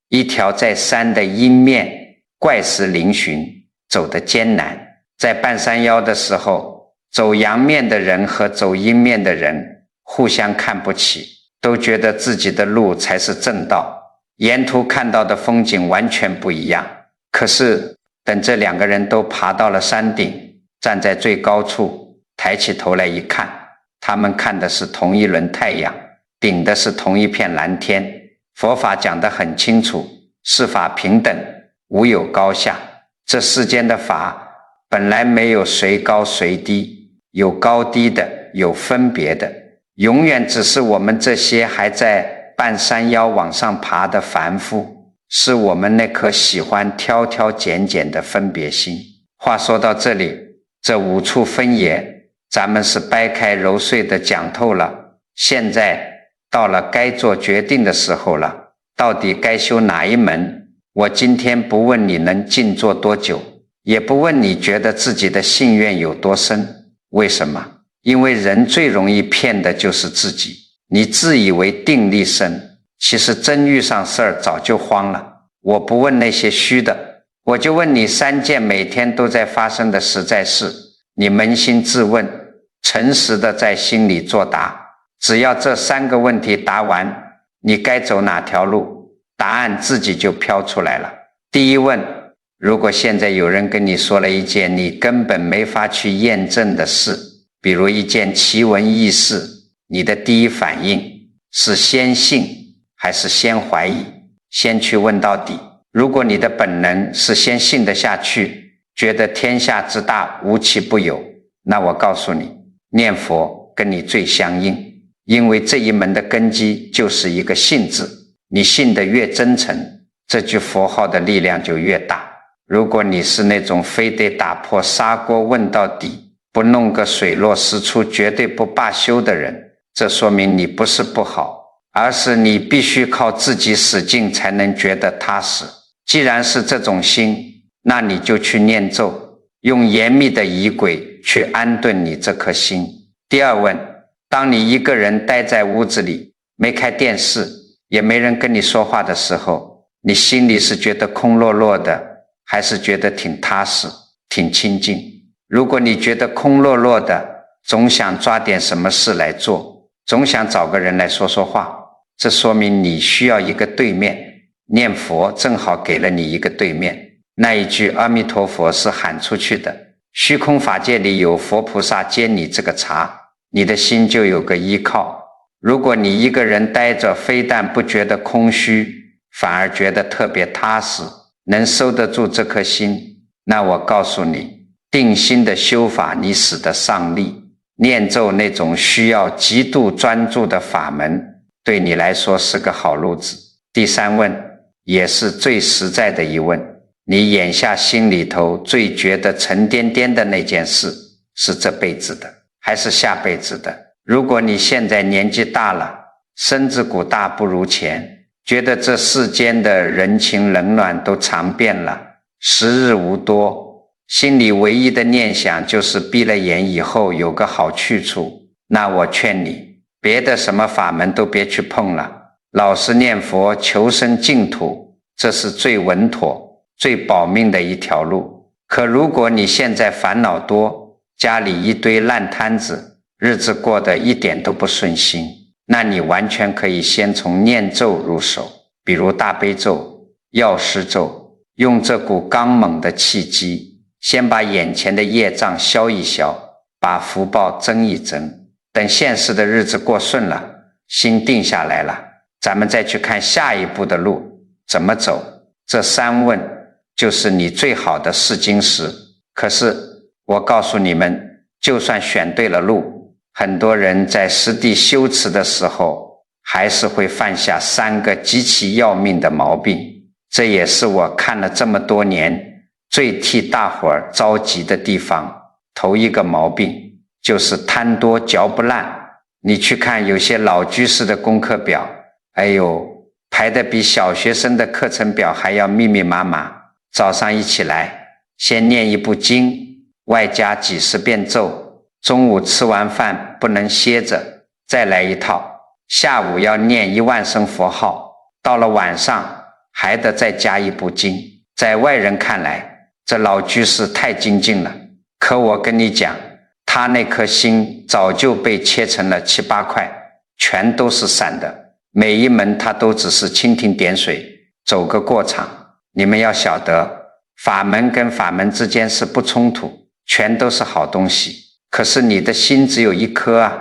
一条在山的阴面，怪石嶙峋，走得艰难。在半山腰的时候，走阳面的人和走阴面的人互相看不起，都觉得自己的路才是正道，沿途看到的风景完全不一样。可是等这2个人都爬到了山顶，站在最高处，抬起头来一看，他们看的是同一轮太阳，顶的是同一片蓝天。佛法讲得很清楚，世法平等，无有高下。这世间的法本来没有谁高谁低，有高低的，有分别的，永远只是我们这些还在半山腰往上爬的凡夫，是我们那颗喜欢挑挑拣拣的分别心。话说到这里，这5处分野咱们是掰开揉碎的讲透了。现在到了该做决定的时候了，到底该修哪一门？我今天不问你能静坐多久，也不问你觉得自己的信愿有多深。为什么？因为人最容易骗的就是自己。你自以为定力深，其实真遇上事儿早就慌了。我不问那些虚的，我就问你3件每天都在发生的实在事，你扪心自问，诚实的在心里作答。只要这3个问题答完，你该走哪条路，答案自己就飘出来了。第一问，如果现在有人跟你说了一件你根本没法去验证的事，比如一件奇闻异事，你的第一反应是先信还是先怀疑？先去问到底。如果你的本能是先信得下去，觉得天下之大无奇不有，那我告诉你，念佛跟你最相应，因为这一门的根基就是一个信字。你信得越真诚，这句佛号的力量就越大。如果你是那种非得打破砂锅问到底，不弄个水落石出绝对不罢休的人，这说明你不是不好，而是你必须靠自己使劲才能觉得踏实。既然是这种心，那你就去念咒，用严密的仪轨去安顿你这颗心。第二问，当你一个人待在屋子里，没开电视，也没人跟你说话的时候，你心里是觉得空落落的，还是觉得挺踏实挺清静？如果你觉得空落落的，总想抓点什么事来做，总想找个人来说说话，这说明你需要一个对面。念佛正好给了你一个对面，那一句阿弥陀佛是喊出去的。虚空法界里有佛菩萨接你这个茬，你的心就有个依靠。如果你一个人待着，非但不觉得空虚，反而觉得特别踏实，能收得住这颗心，那我告诉你，定心的修法你使得上力。念咒那种需要极度专注的法门，对你来说是个好路子。第三问也是最实在的一问，你眼下心里头最觉得沉甸甸的那件事，是这辈子的还是下辈子的？如果你现在年纪大了，身子骨大不如前，觉得这世间的人情冷暖都尝遍了，时日无多，心里唯一的念想就是闭了眼以后有个好去处，那我劝你，别的什么法门都别去碰了，老实念佛求生净土，这是最稳妥最保命的一条路。可如果你现在烦恼多，家里一堆烂摊子，日子过得一点都不顺心，那你完全可以先从念咒入手，比如大悲咒、药师咒，用这股刚猛的气机，先把眼前的业障消一消，把福报增一增。等现实的日子过顺了，心定下来了，咱们再去看下一步的路怎么走。这三问就是你最好的试金石。可是我告诉你们，就算选对了路，很多人在实地修持的时候，还是会犯下3个极其要命的毛病。这也是我看了这么多年最替大伙儿着急的地方。头一个毛病就是贪多嚼不烂。你去看有些老居士的功课表，哎呦，排得比小学生的课程表还要密密麻麻。早上一起来，先念一部经，外加几十遍咒，中午吃完饭不能歇着，再来一套，下午要念1万声佛号，到了晚上还得再加一部经。在外人看来，这老居士太精进了，可我跟你讲，他那颗心早就被切成了7、8块，全都是散的，每一门他都只是蜻蜓点水，走个过场。你们要晓得，法门跟法门之间是不冲突，全都是好东西。可是你的心只有一颗啊，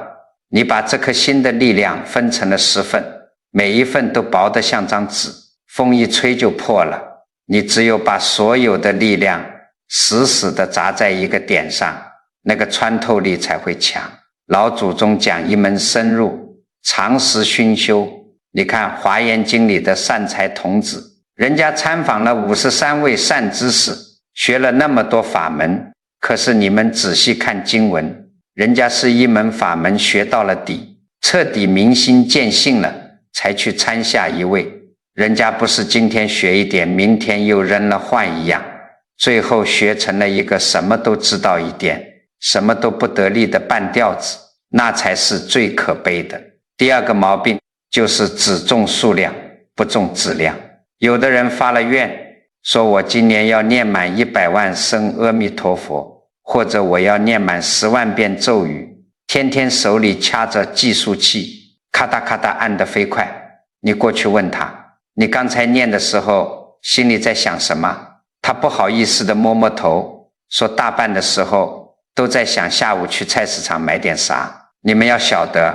你把这颗心的力量分成了10份，每一份都薄得像张纸，风一吹就破了。你只有把所有的力量死死地砸在一个点上，那个穿透力才会强。老祖宗讲一门深入，长时熏修。你看华严经里的善财童子，人家参访了53位善知识，学了那么多法门，可是你们仔细看经文，人家是一门法门学到了底，彻底明心见性了，才去参下一位。人家不是今天学一点，明天又扔了换一样，最后学成了一个什么都知道一点，什么都不得力的半吊子，那才是最可悲的。第二个毛病就是只重数量，不重质量。有的人发了愿，说我今年要念满100万声阿弥陀佛，或者我要念满10万遍咒语，天天手里掐着计数器，咔嗒咔嗒按得飞快。你过去问他，你刚才念的时候心里在想什么？他不好意思地摸摸头，说大半的时候都在想下午去菜市场买点啥。你们要晓得，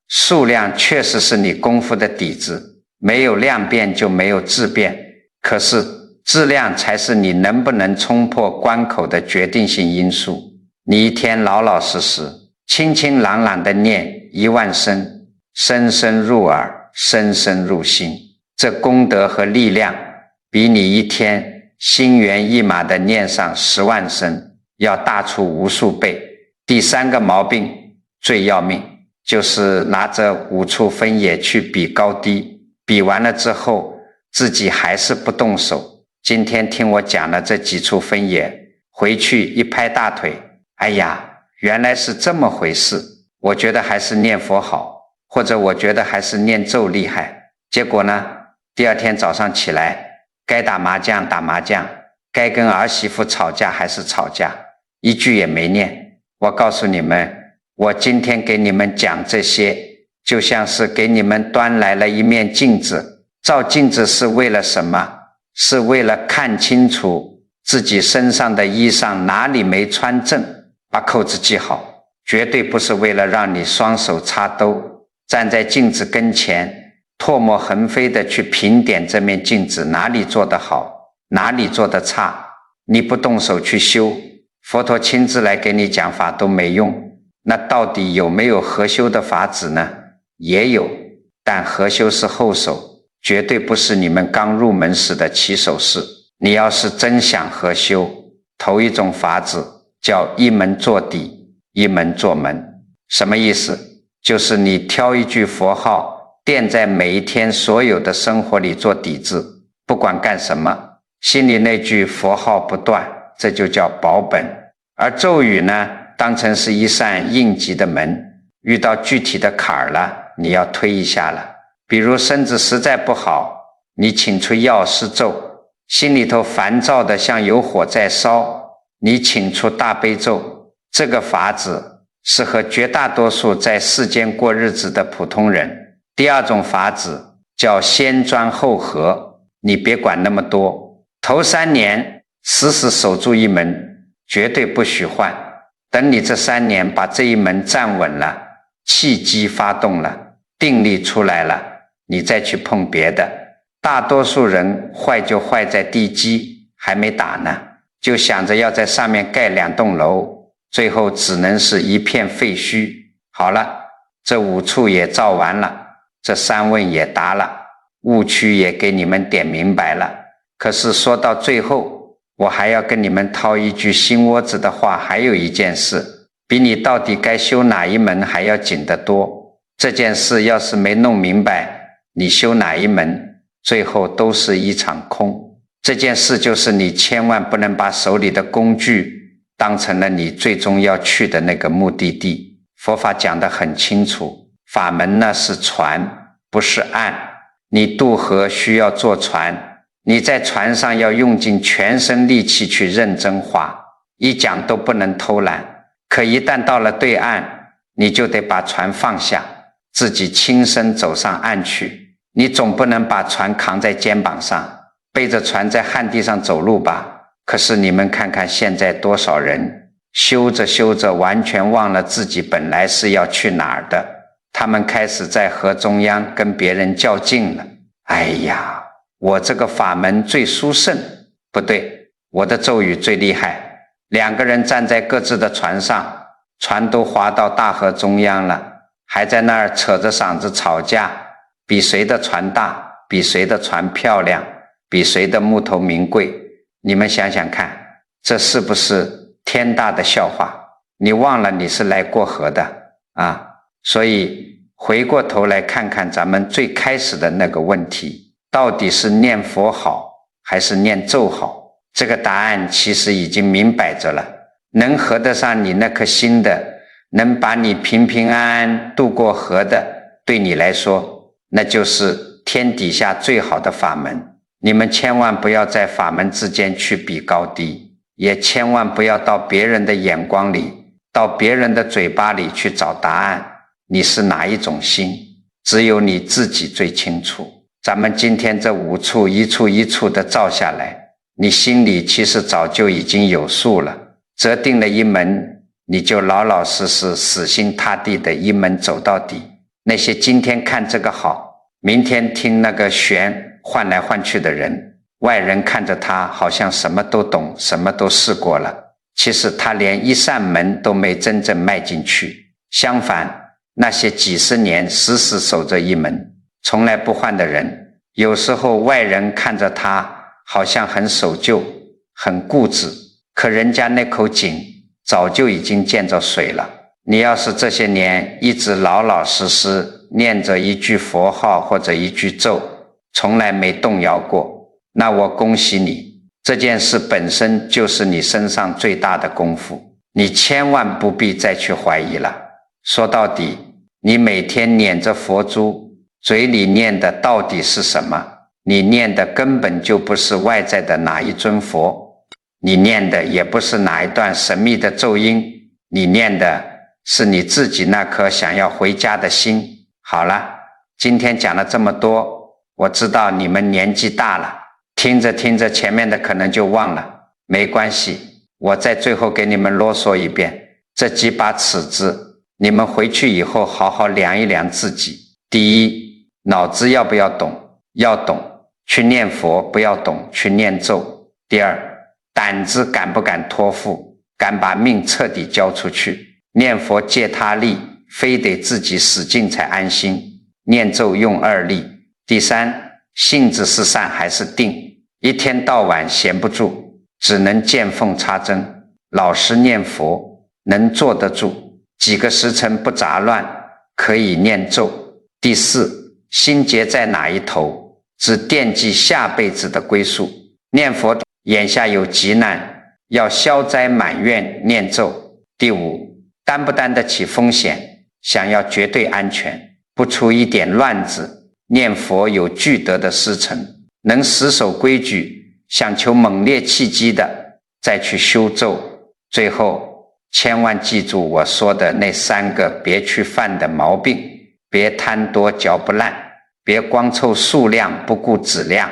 数量确实是你功夫的底子，没有量变就没有质变，可是质量才是你能不能冲破关口的决定性因素。你一天老老实实清清朗朗地念1万声，深深入耳，深深入心，这功德和力量比你一天心猿意马地念上10万声要大出无数倍。第三个毛病最要命，就是拿着5处分野去比高低，比完了之后自己还是不动手。今天听我讲了这几处分野，回去一拍大腿，哎呀，原来是这么回事，我觉得还是念佛好，或者我觉得还是念咒厉害。结果呢，第二天早上起来，该打麻将打麻将，该跟儿媳妇吵架还是吵架，一句也没念。我告诉你们，我今天给你们讲这些，就像是给你们端来了一面镜子。照镜子是为了什么？是为了看清楚自己身上的衣裳哪里没穿正，把扣子系好，绝对不是为了让你双手插兜，站在镜子跟前唾沫横飞的去评点这面镜子哪里做得好，哪里做得差。你不动手去修，佛陀亲自来给你讲法都没用。那到底有没有合修的法子呢？也有，但合修是后手，绝对不是你们刚入门时的起手式。你要是真想合修，头一种法子叫一门做底，一门做门。什么意思？就是你挑一句佛号垫在每一天所有的生活里做底子，不管干什么，心里那句佛号不断，这就叫保本。而咒语呢，当成是一扇应急的门，遇到具体的坎儿了，你要推一下了。比如身子实在不好，你请出药师咒；心里头烦躁的像有火在烧，你请出大悲咒。这个法子适合绝大多数在世间过日子的普通人。第二种法子叫先专后合，你别管那么多，头3年死死守住一门，绝对不许换。等你这3年把这一门站稳了，气机发动了，定力出来了，你再去碰别的。大多数人坏就坏在地基还没打呢，就想着要在上面盖2栋楼，最后只能是一片废墟。好了，这5处也照完了，这3问也答了，误区也给你们点明白了。可是说到最后，我还要跟你们掏一句心窝子的话，还有一件事，比你到底该修哪一门还要紧得多。这件事要是没弄明白，你修哪一门，最后都是一场空。这件事就是你千万不能把手里的工具当成了你最终要去的那个目的地。佛法讲得很清楚，法门呢是船，不是岸。你渡河需要坐船，你在船上要用尽全身力气去认真划，一讲都不能偷懒。可一旦到了对岸，你就得把船放下，自己亲身走上岸去。你总不能把船扛在肩膀上，背着船在旱地上走路吧？可是你们看看现在多少人修着修着完全忘了自己本来是要去哪儿的，他们开始在河中央跟别人较劲了。哎呀，我这个法门最殊胜，不对，我的咒语最厉害。2个人站在各自的船上，船都划到大河中央了，还在那儿扯着嗓子吵架，比谁的船大，比谁的船漂亮，比谁的木头名贵。你们想想看，这是不是天大的笑话？你忘了你是来过河的啊！所以回过头来看看咱们最开始的那个问题，到底是念佛好还是念咒好？这个答案其实已经明摆着了。能合得上你那颗心的，能把你平平安安渡过河的，对你来说那就是天底下最好的法门。你们千万不要在法门之间去比高低，也千万不要到别人的眼光里，到别人的嘴巴里去找答案。你是哪一种心，只有你自己最清楚。咱们今天这5处一处一处的照下来，你心里其实早就已经有数了。择定了一门，你就老老实实死心塌地的一门走到底。那些今天看这个好，明天听那个玄，换来换去的人，外人看着他好像什么都懂，什么都试过了，其实他连一扇门都没真正迈进去。相反，那些几十年死死守着一门从来不换的人，有时候外人看着他好像很守旧，很固执，可人家那口井早就已经见着水了。你要是这些年一直老老实实念着一句佛号或者一句咒，从来没动摇过，那我恭喜你，这件事本身就是你身上最大的功夫，你千万不必再去怀疑了。说到底，你每天捻着佛珠，嘴里念的到底是什么？你念的根本就不是外在的哪一尊佛，你念的也不是哪一段神秘的咒音，你念的是你自己那颗想要回家的心。好了，今天讲了这么多，我知道你们年纪大了，听着听着前面的可能就忘了，没关系，我在最后给你们啰嗦一遍，这几把尺子你们回去以后好好量一量自己。第一，脑子要不要懂？要懂，去念佛；不要懂，去念咒。第二，胆子敢不敢托付，敢把命彻底交出去。念佛借他力，非得自己使劲才安心。念咒用2力。第三，性子是善还是定，一天到晚闲不住，只能见缝插针。老实念佛，能坐得住，几个时辰不杂乱，可以念咒。第四，心结在哪一头，只惦记下辈子的归宿。念佛眼下有急难，要消灾满愿念咒。第五，担不担得起风险，想要绝对安全，不出一点乱子，念佛有具德的师承，能死守规矩，想求猛烈契机的，再去修咒。最后千万记住我说的那3个别去犯的毛病：别贪多嚼不烂，别光凑数量不顾质量，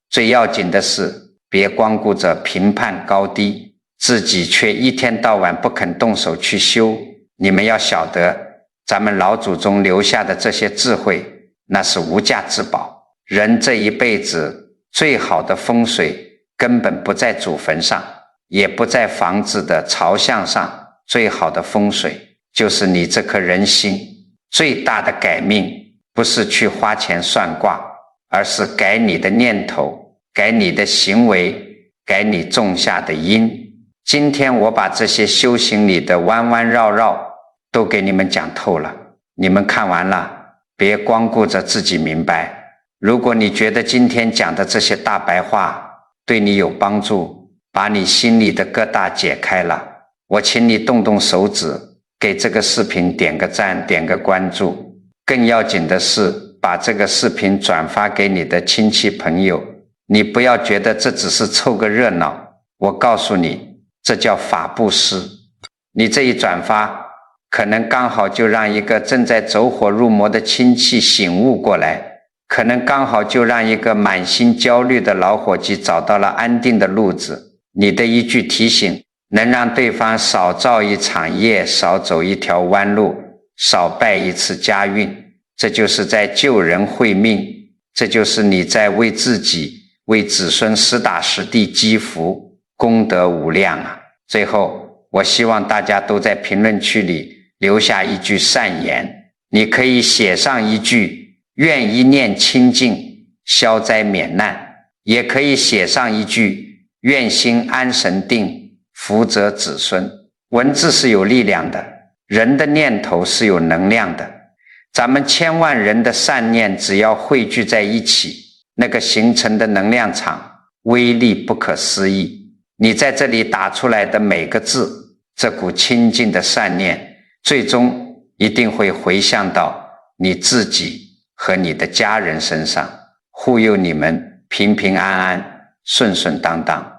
最要紧的是别光顾着评判高低，自己却一天到晚不肯动手去修。你们要晓得，咱们老祖宗留下的这些智慧，那是无价之宝。人这一辈子最好的风水根本不在祖坟上，也不在房子的朝向上，最好的风水就是你这颗人心。最大的改命不是去花钱算卦，而是改你的念头，改你的行为，改你种下的因。今天我把这些修行里的弯弯绕绕都给你们讲透了，你们看完了，别光顾着自己明白。如果你觉得今天讲的这些大白话对你有帮助，把你心里的疙瘩解开了，我请你动动手指，给这个视频点个赞，点个关注。更要紧的是，把这个视频转发给你的亲戚朋友。你不要觉得这只是凑个热闹，我告诉你，这叫法布施。你这一转发，可能刚好就让一个正在走火入魔的亲戚醒悟过来，可能刚好就让一个满心焦虑的老伙计找到了安定的路子。你的一句提醒，能让对方少造一场业，少走一条弯路，少败一次家运。这就是在救人惠命，这就是你在为自己为子孙实打实地积福，功德无量啊！最后，我希望大家都在评论区里留下一句善言，你可以写上一句愿一念清净，消灾免难，也可以写上一句愿心安神定，福泽子孙。文字是有力量的，人的念头是有能量的，咱们千万人的善念只要汇聚在一起，那个形成的能量场威力不可思议。你在这里打出来的每个字，这股清净的善念最终一定会回向到你自己和你的家人身上，护佑你们平平安安，顺顺当当。